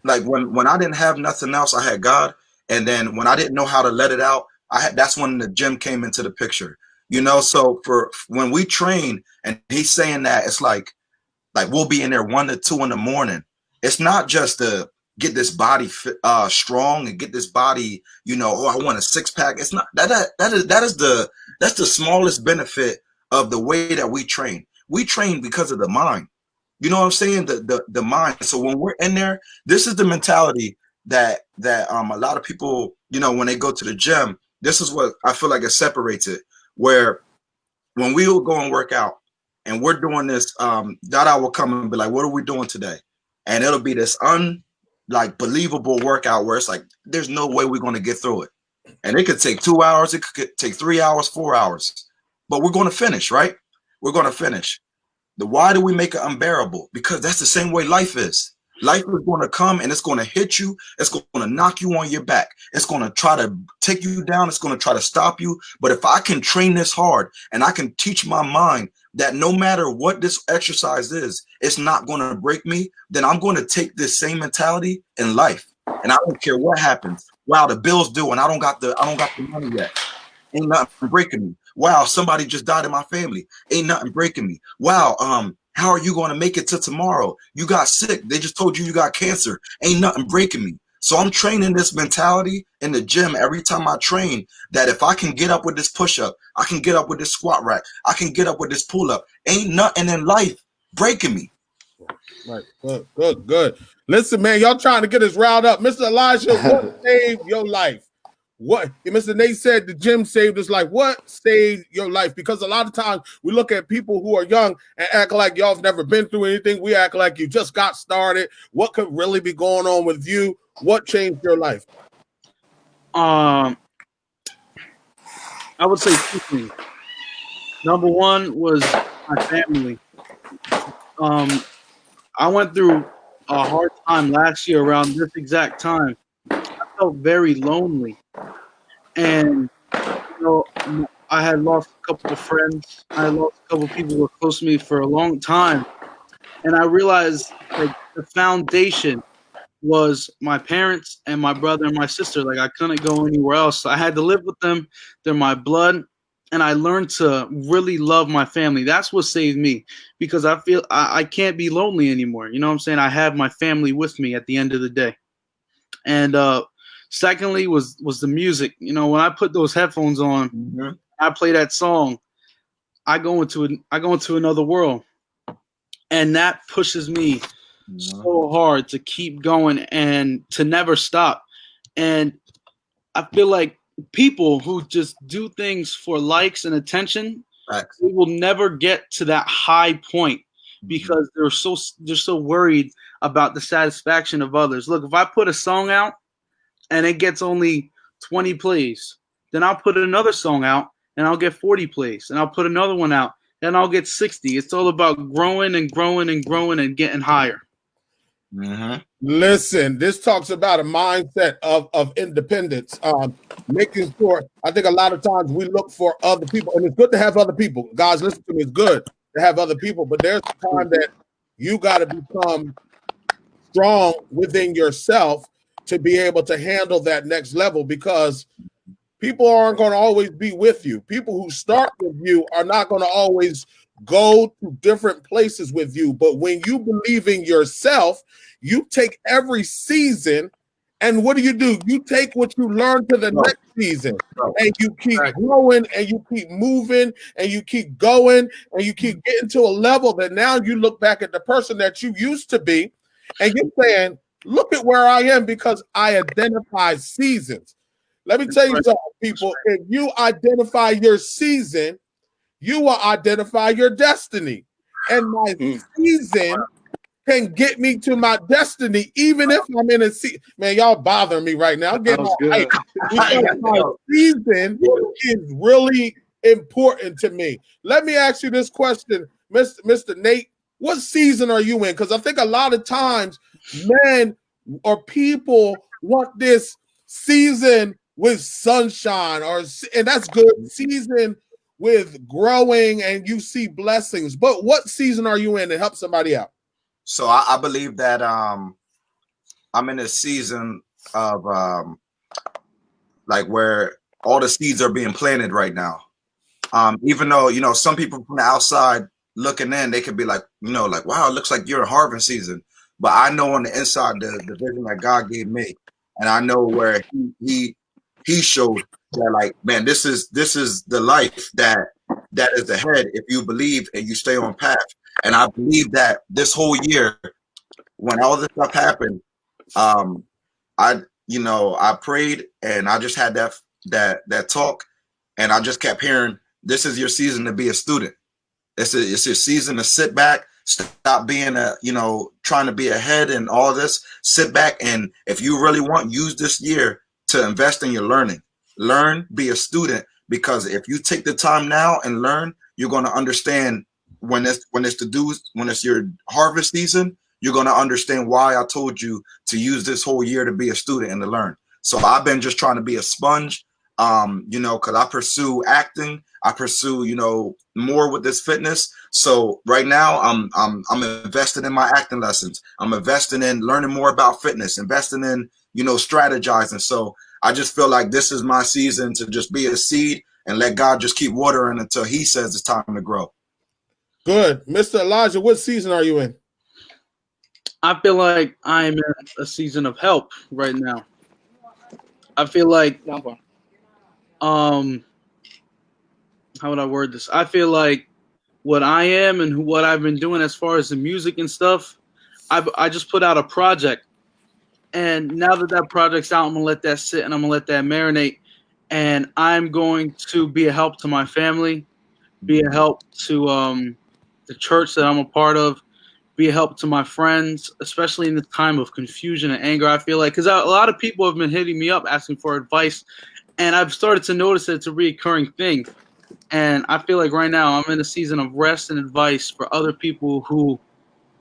Speaker 3: when I didn't have nothing else, I had God. And then when I didn't know how to let it out, that's when the gym came into the picture. You know, so for when we train, and he's saying that, it's like we'll be in there 1 to 2 in the morning. It's not just to get this body strong and get this body, you know, oh, I want a 6-pack. It's not that's the smallest benefit of the way that we train. We train because of the mind. You know what I'm saying? The mind. So when we're in there, this is the mentality that a lot of people, you know, when they go to the gym, this is what I feel like it separates it. Where when we will go and work out and we're doing this, Dada will come and be like, what are we doing today? And it'll be this believable workout where it's like, there's no way we're going to get through it. And it could take 2 hours, it could take 3 hours, 4 hours, but we're going to finish, right? We're going to finish. Why do we make it unbearable? Because that's the same way life is. Life is going to come and it's going to hit you. It's going to knock you on your back. It's going to try to take you down. It's going to try to stop you. But if I can train this hard and I can teach my mind that no matter what this exercise is, it's not going to break me, then I'm going to take this same mentality in life. And I don't care what happens. Wow, the bill's due and I don't got the money yet. Ain't nothing breaking me. Wow, somebody just died in my family. Ain't nothing breaking me. Wow, how are you going to make it to tomorrow? You got sick. They just told you got cancer. Ain't nothing breaking me. So I'm training this mentality in the gym every time I train, that if I can get up with this push-up, I can get up with this squat rack, I can get up with this pull-up. Ain't nothing in life breaking me.
Speaker 1: Right. Good. Listen, man, y'all trying to get us riled up. Mr. Elijah, what saved your life? What Mr. Nate said the gym saved his life. What saved your life? Because a lot of times we look at people who are young and act like y'all have never been through anything. We act like you just got started. What could really be going on with you? What changed your life?
Speaker 2: I would say 2 things. Number one was my family. I went through a hard time last year around this exact time. I felt very lonely. And you know, I had lost a couple of friends. I had lost a couple of people who were close to me for a long time. And I realized like the foundation was my parents and my brother and my sister. Like I couldn't go anywhere else. I had to live with them. They're my blood. And I learned to really love my family. That's what saved me, because I feel I can't be lonely anymore. You know what I'm saying? I have my family with me at the end of the day. And secondly was the music. You know, when I put those headphones on, I play that song, I go into another world. And that pushes me so hard to keep going and to never stop. And I feel like people who just do things for likes and attention, they will never get to that high point because they're so worried about the satisfaction of others. Look, if I put a song out and it gets only 20 plays, then I'll put another song out and I'll get 40 plays, and I'll put another one out and I'll get 60. It's all about growing and growing and growing and getting higher.
Speaker 1: Listen, this talks about a mindset of independence. Making sure, I think a lot of times we look for other people, and it's good to have other people. Guys, listen to me, it's good to have other people, but there's a time that you got to become strong within yourself to be able to handle that next level, because People aren't going to always be with you. People who start with you are not going to always go to different places with you. But when you believe in yourself, you take every season, and what do? You take what you learn to the next season, and you keep growing, and you keep moving, and you keep going, and you keep getting to a level that now you look back at the person that you used to be, and you're saying, look at where I am because I identify seasons. Let me tell you something, people. If you identify your season, you will identify your destiny. And my season can get me to my destiny, even if I'm in a season. Man, y'all bothering me right now. I'm getting all hyped. Because my season is really important to me. Let me ask you this question, Mr. Nate. What season are you in? Because I think a lot of times men or people want this season with sunshine, and that's good. Season with growing and you see blessings. But what season are you in to help somebody out?
Speaker 3: So I believe that I'm in a season of like where all the seeds are being planted right now. Even though, you know, some people from the outside looking in, they could be like, you know, like, wow, it looks like you're in harvest season. But I know on the inside the vision that God gave me, and I know where he showed that, like, man, this is the life that is ahead if you believe and you stay on path. And I believe that this whole year, when all this stuff happened, I prayed and I just had that talk, and I just kept hearing, this is your season to be a student. It's your season to sit back, stop being trying to be ahead and all this. Sit back, and if you really want, use this year to invest in your learning. Learn, be a student, because if you take the time now and learn, you're going to understand when it's your harvest season. You're going to understand why I told you to use this whole year to be a student and to learn. So I've been just trying to be a sponge, because I pursue acting. I pursue, more with this fitness. So right now I'm invested in my acting lessons. I'm investing in learning more about fitness, investing in, strategizing. So I just feel like this is my season to just be a seed and let God just keep watering until he says it's time to grow.
Speaker 1: Good. Mr. Elijah, what season are you in?
Speaker 2: I feel like I'm in a season of help right now. I feel like, how would I word this? I feel like what I am and what I've been doing as far as the music and stuff, I just put out a project. And now that project's out, I'm going to let that sit and I'm going to let that marinate. And I'm going to be a help to my family, be a help to the church that I'm a part of, be a help to my friends, especially in the time of confusion and anger. I feel like, because a lot of people have been hitting me up asking for advice, and I've started to notice that it's a reoccurring thing. And I feel like right now I'm in a season of rest and advice for other people who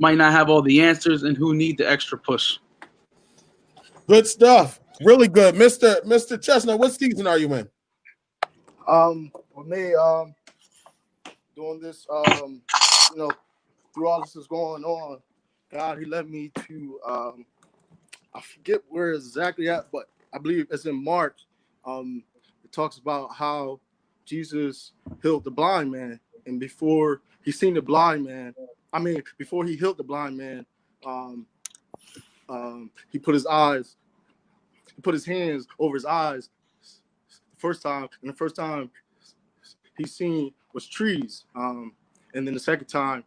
Speaker 2: might not have all the answers and who need the extra push.
Speaker 1: Good stuff. Really good. Mr. Chestnut, what season are you in?
Speaker 4: For me, doing this, through all this is going on, God, he led me to, I forget where it's exactly at, but I believe it's in Mark. It talks about how Jesus healed the blind man. And before he seen the blind man, before he healed the blind man, he put his hands over his eyes the first time, and the first time he seen was trees. And then the second time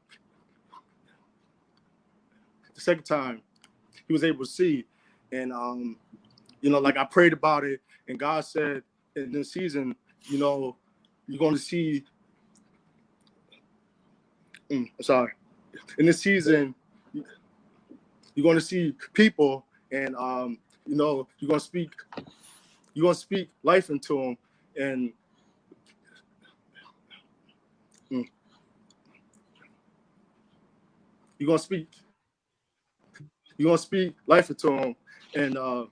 Speaker 4: he was able to see. And like I prayed about it, and God said in this season, you're going to see. In this season, you're going to see people, and you're going to speak life into them, and you're going to speak life into them, and you're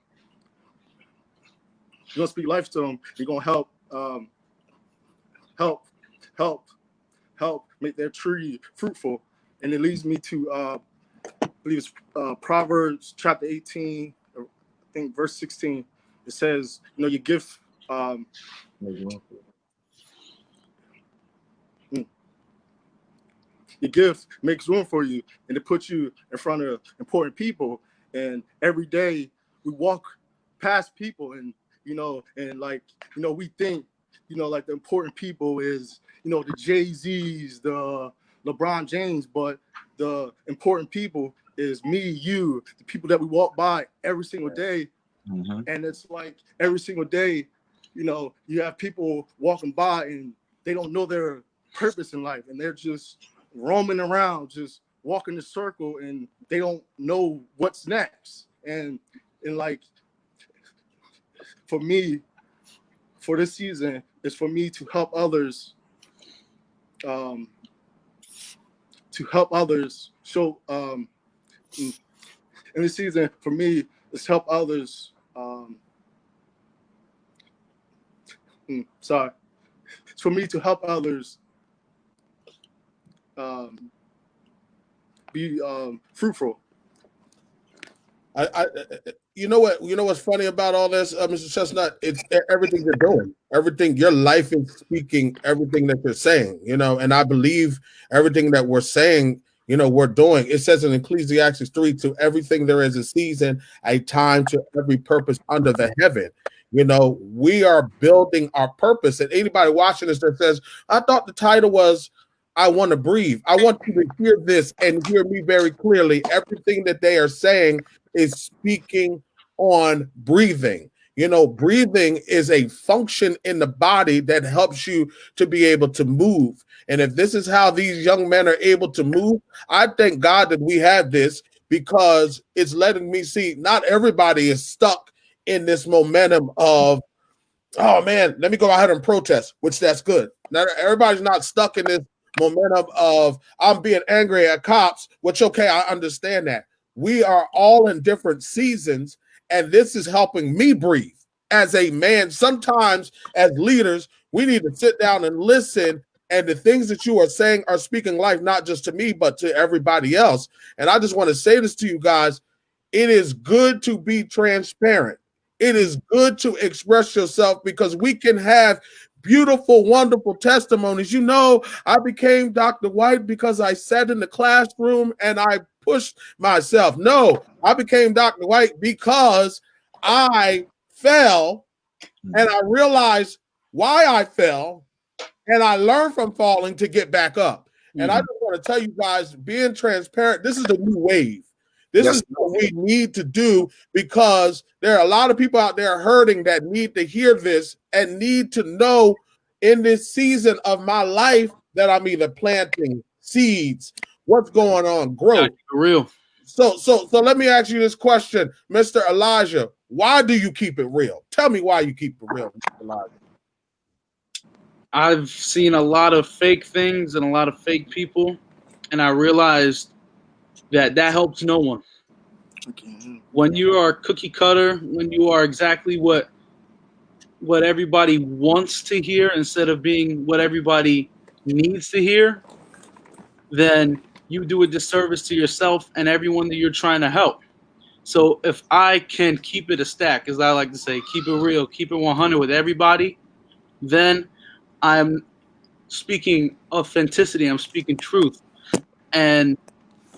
Speaker 4: going to speak life to them. You're going to help make their tree fruitful. And it leads me to I believe it's Proverbs chapter 18, I think verse 16. It says, your gift Um, your gift makes room for you, and it puts you in front of important people. And every day we walk past people, and and like we think like the important people is the Jay-Z's, the LeBron James, but the important people is me, you, the people that we walk by every single day.
Speaker 3: Mm-hmm.
Speaker 4: And it's like every single day, you have people walking by and they don't know their purpose in life, and they're just roaming around, just walking the circle, and they don't know what's next. And like for me, for this season, is for me to help others, show in this season for me is help others. Sorry, it's for me to help others be fruitful.
Speaker 1: You know what's funny about all this, Mr. Chestnut? It's everything you're doing, everything your life is speaking, everything that you're saying. And I believe everything that we're saying. We're doing. It says in Ecclesiastes 3, to everything there is a season, a time to every purpose under the heaven. We are building our purpose. And anybody watching this that says, I thought the title was I Want to Breathe. I want you to hear this and hear me very clearly. Everything that they are saying is speaking on breathing. Breathing is a function in the body that helps you to be able to move. And if this is how these young men are able to move, I thank God that we have this, because it's letting me see not everybody is stuck in this momentum of, oh man, let me go ahead and protest, which that's good. Now everybody's not stuck in this momentum of I'm being angry at cops, which okay, I understand that. We are all in different seasons, and this is helping me breathe as a man. Sometimes as leaders, we need to sit down and listen, and the things that you are saying are speaking life, not just to me, but to everybody else. And I just want to say this to you guys. It is good to be transparent. It is good to express yourself, because we can have beautiful, wonderful testimonies. I became Dr. White because I sat in the classroom and I pushed myself. No, I became Dr. White because I fell and I realized why I fell, and I learned from falling to get back up. And I just want to tell you guys, being transparent, this is the new wave. This is what we need to do, because there are a lot of people out there hurting that need to hear this and need to know in this season of my life that I'm either planting seeds, what's going on, growth.
Speaker 2: For real.
Speaker 1: So let me ask you this question, Mr. Elijah. Why do you keep it real? Tell me why you keep it real, Mr. Elijah.
Speaker 2: I've seen a lot of fake things and a lot of fake people, and I realized that helps no one. When you are cookie cutter, when you are exactly what everybody wants to hear instead of being what everybody needs to hear, then you do a disservice to yourself and everyone that you're trying to help. So if I can keep it a stack, as I like to say, keep it real, keep it 100 with everybody, then I'm speaking authenticity, I'm speaking truth, and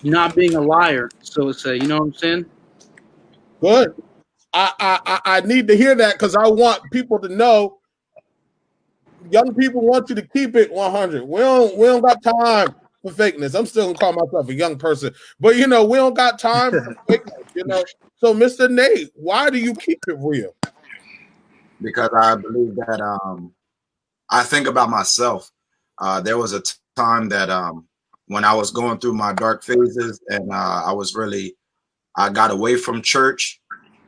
Speaker 2: not being a liar, so to say. You know what I'm saying?
Speaker 1: Good. I need to hear that, because I want people to know. Young people want you to keep it 100. We don't got time for fakeness. I'm still gonna call myself a young person, but we don't got time for fakeness. So, Mr. Nate, why do you keep it real?
Speaker 3: Because I believe that I think about myself. There was a time that when I was going through my dark phases, and I got away from church,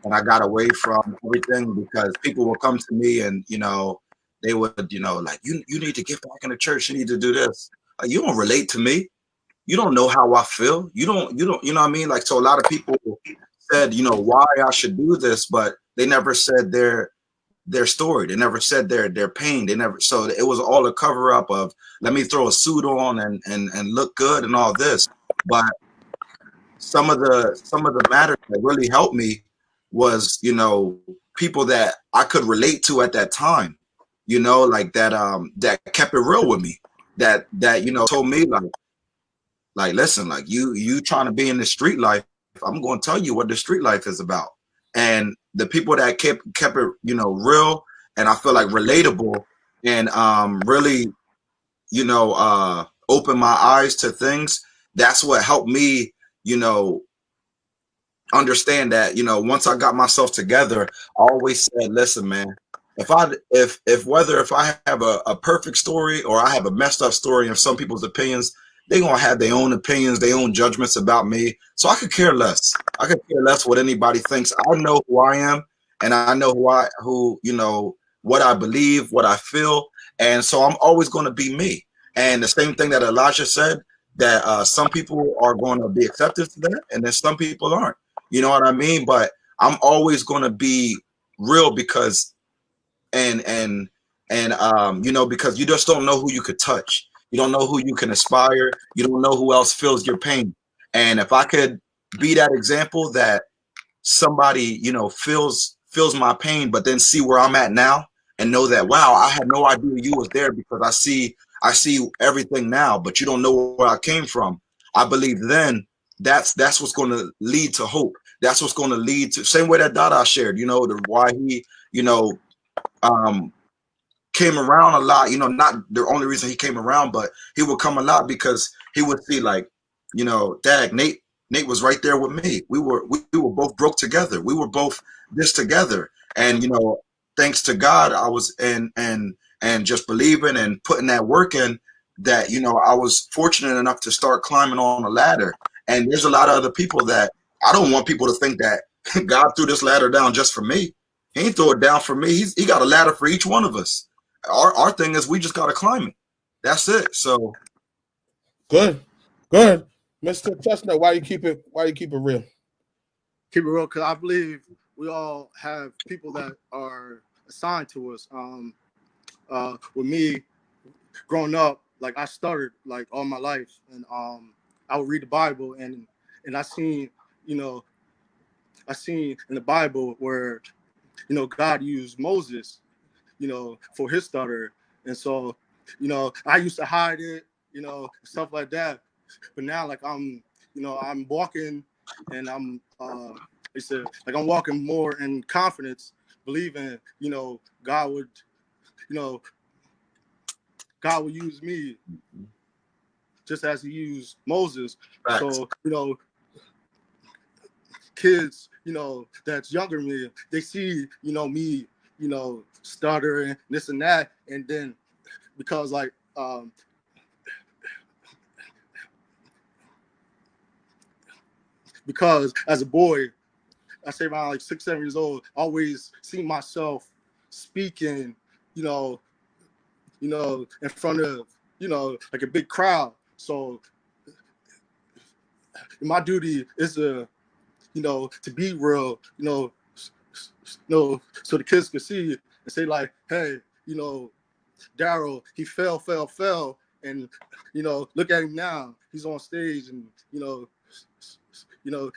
Speaker 3: and I got away from everything, because people would come to me and they would like, you need to get back in the church, you need to do this. You don't relate to me, you don't know how I feel, you don't what I mean. Like, so a lot of people said why I should do this, but they never said their story, they never said their pain, so it was all a cover up of, let me throw a suit on and look good and all this. But some of the matters that really helped me was people that I could relate to at that time, you know, like that that kept it real with me, that you know, told me like listen, like you trying to be in the street life, I'm going to tell you what the street life is about. And the people that kept it, you know, real, and I feel like relatable, and really, you know, open my eyes to things. That's what helped me, you know, understand that, you know, once I got myself together, I always said, listen, man, if whether if I have a perfect story or I have a messed up story in some people's opinions, they gonna have their own opinions, their own judgments about me. So I could care less. I could care less what anybody thinks. I know who I am, and I know who you know, what I believe, what I feel, and so I'm always gonna be me. And the same thing that Elijah said, that some people are going to be accepted to that, and then some people aren't. You know what I mean? But I'm always going to be real, because you know, because you just don't know who you could touch. You don't know who you can inspire. You don't know who else feels your pain. And if I could be that example, that somebody, you know, feels my pain, but then see where I'm at now and know that, wow, I had no idea you was there, because I see everything now, but you don't know where I came from. I believe then that's what's going to lead to hope. That's what's going to lead to, same way that Dada shared, you know, the why he, you know, um came around a lot, you know, not the only reason he came around, but he would come a lot because he would see, like, you know, Dag, Nate was right there with me. We were both broke together. We were both this together. And, you know, thanks to God, I was and just believing and putting that work in, that, you know, I was fortunate enough to start climbing on a ladder. And there's a lot of other people that I don't want people to think that God threw this ladder down just for me. He ain't throw it down for me. He got a ladder for each one of us. Our thing is we just got to climb it. That's it. So
Speaker 1: Good. Mr. Chestnut, why you keep it real?
Speaker 4: Keep it real, because I believe we all have people that are assigned to us. With me growing up, like I stuttered like all my life, and I would read the Bible, and I seen, you know, in the Bible where, you know, God used Moses, you know, for his stutter. And so, you know, I used to hide it, you know, stuff like that. But now, like, I'm, you know, I'm walking, and I'm, like I'm walking more in confidence, believing, you know, you know, God would use me just as he used Moses.
Speaker 3: facts.
Speaker 4: So, you know, kids, you know, that's younger than me, they see, you know, me, you know, stuttering, this and that. And then because like, because as a boy, I say around like 6, 7 years old, I always see myself speaking, you know, in front of, you know, like a big crowd. So my duty is to, you know, to be real, so the kids can see and say like, hey, you know, Darrel, he fell, and, you know, look at him now. He's on stage, and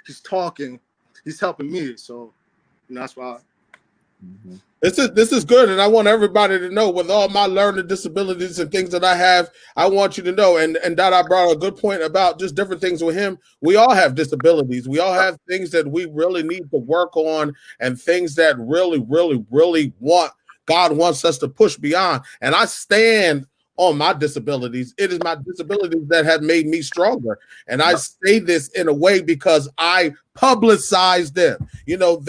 Speaker 4: he's talking, he's helping me. So, you know, that's why.
Speaker 3: Mm-hmm.
Speaker 1: This is good, and I want everybody to know, with all my learning disabilities and things that I have, I want you to know, and that I brought a good point about just different things with him. We all have disabilities. We all have things that we really need to work on, and things that really, really, really God wants us to push beyond. And I stand on my disabilities. It is my disabilities that have made me stronger. And I say this in a way because I publicize them. You know,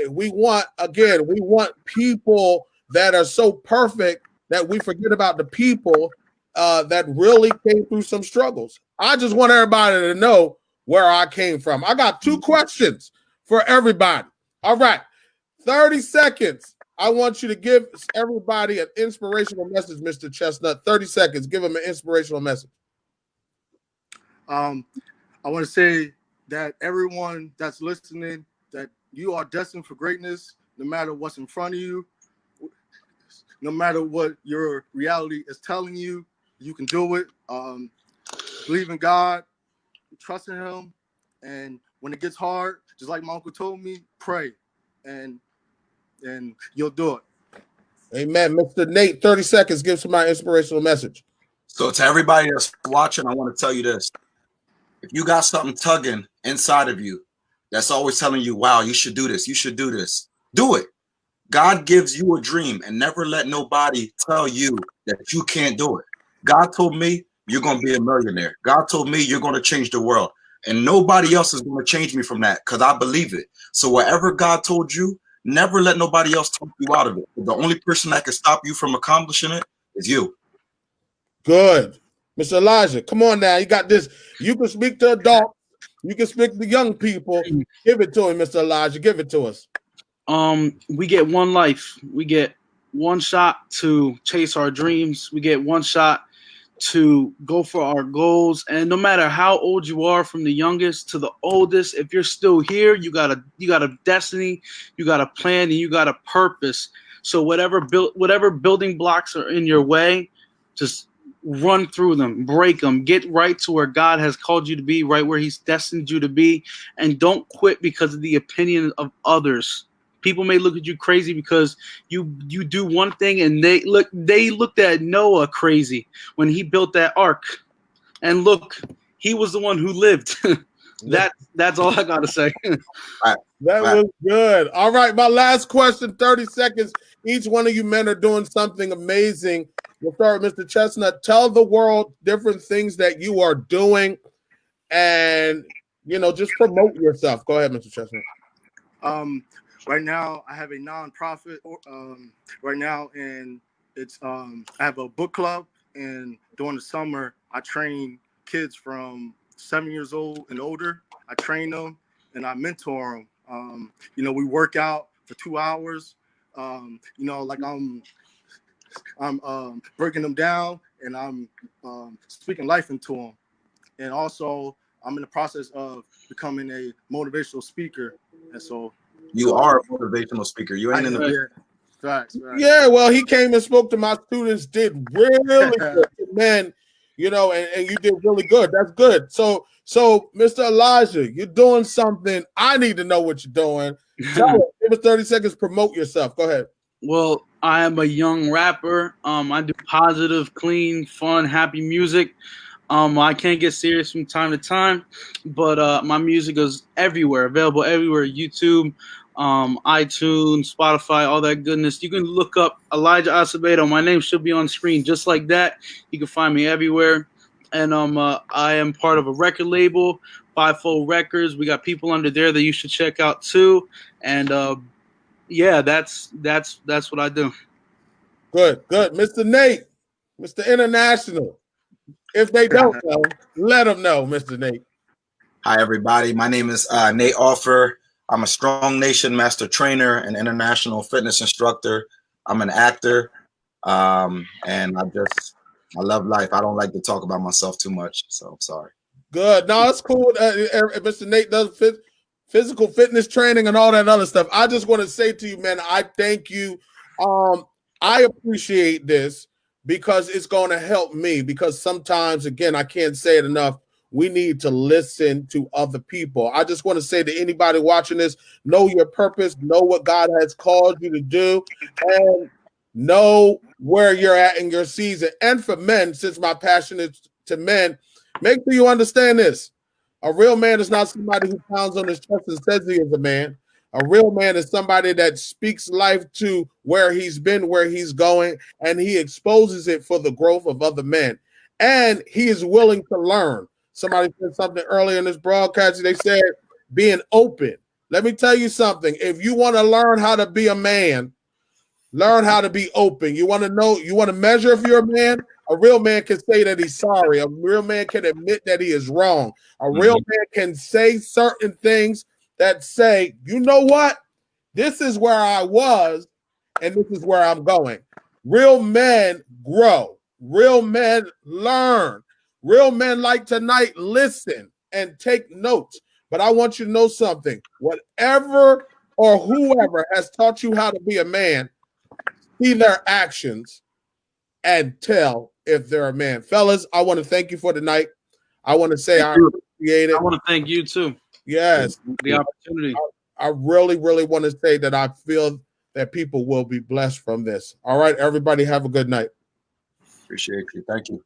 Speaker 1: we want people that are so perfect that we forget about the people that really came through some struggles. I just want everybody to know where I came from. I got 2 questions for everybody. All right, 30 seconds. I want you to give everybody an inspirational message, Mr. Chestnut. 30 seconds. Give them an inspirational message.
Speaker 4: I want to say that everyone that's listening, that you are destined for greatness, no matter what's in front of you, no matter what your reality is telling you, you can do it. Believe in God, trust in Him, and when it gets hard, just like my uncle told me, pray. And and you'll do it.
Speaker 1: Amen. Mr. Nate, 30 seconds. Give somebody an inspirational message.
Speaker 3: So to everybody that's watching, I want to tell you this. If you got something tugging inside of you that's always telling you, wow, you should do this, you should do this, do it. God gives you a dream, and never let nobody tell you that you can't do it. God told me you're going to be a millionaire. God told me you're going to change the world. And nobody else is going to change me from that, because I believe it. So whatever God told you, never let nobody else talk you out of it. The only person that can stop you from accomplishing it is you.
Speaker 1: Good. Mr. Elijah, come on now. You got this. You can speak to adults. You can speak to young people. Give it to him, Mr. Elijah. Give it to us.
Speaker 2: We get one life. We get one shot to chase our dreams. We get one shot to go for our goals. And no matter how old you are, from the youngest to the oldest, if you're still here, you got a destiny, you got a plan, and you got a purpose. So whatever building blocks are in your way, just run through them, break them, get right to where God has called you to be, right where he's destined you to be, and don't quit because of the opinion of others. People may look at you crazy because you do one thing, and they looked at Noah crazy when he built that ark, and look, he was the one who lived. That's all I gotta say.
Speaker 1: That was good. All right, my last question, 30 seconds. Each one of you men are doing something amazing. We'll start with Mr. Chestnut. Tell the world different things that you are doing, and just promote yourself. Go ahead, Mr. Chestnut.
Speaker 4: Right now, I have a nonprofit. Right now, and it's I have a book club, and during the summer, I train kids from 7 years old and older. I train them and I mentor them. We work out for 2 hours. Like I'm breaking them down, and I'm speaking life into them. And also, I'm in the process of becoming a motivational speaker. And so,
Speaker 3: you are a motivational speaker. You ain't in the
Speaker 4: facts.
Speaker 1: Yeah, well, he came and spoke to my students, did really good, man. And you did really good. That's good. So, Mr. Elijah, you're doing something. I need to know what you're doing. Tell us, give us 30 seconds. Promote yourself. Go ahead.
Speaker 2: Well, I am a young rapper. I do positive, clean, fun, happy music. I can't get serious from time to time, but my music is everywhere, available everywhere. YouTube, iTunes, Spotify, all that goodness. You can look up Elijah Acevedo. My name should be on screen just like that. You can find me everywhere. And I am part of a record label, Fivefold Records. We got people under there that you should check out too. And yeah, that's what I do.
Speaker 1: Good. Mr. Nate, Mr. International. If they don't know, let them know, Mr. Nate.
Speaker 3: Hi, everybody. My name is Nate Offer. I'm a Strong Nation master trainer and international fitness instructor. I'm an actor, and I love life. I don't like to talk about myself too much, so I'm sorry.
Speaker 1: Good. No, it's cool. Mr. Nate does physical fitness training and all that other stuff. I just want to say to you, man, I thank you. I appreciate this because it's going to help me, because sometimes, again, I can't say it enough, we need to listen to other people. I just want to say to anybody watching this, know your purpose, know what God has called you to do, and know where you're at in your season. And for men, since my passion is to men, make sure you understand this. A real man is not somebody who pounds on his chest and says he is a man. A real man is somebody that speaks life to where he's been, where he's going, and he exposes it for the growth of other men. And he is willing to learn. Somebody said something earlier in this broadcast. They said being open. Let me tell you something. If you want to learn how to be a man, learn how to be open. You want to know, you want to measure if you're a man? A real man can say that he's sorry. A real man can admit that he is wrong. A real man can say certain things that say, you know what? This is where I was, and this is where I'm going. Real men grow. Real men learn. Real men like tonight listen and take notes. But I want you to know something. Whatever or whoever has taught you how to be a man, see their actions and tell if they're a man. Fellas, I want to thank you for tonight. I want to say I appreciate it.
Speaker 2: I want to thank you too.
Speaker 1: Yes.
Speaker 2: The opportunity.
Speaker 1: I really, really want to say that I feel that people will be blessed from this. All right, everybody, have a good night.
Speaker 3: Appreciate you. Thank you.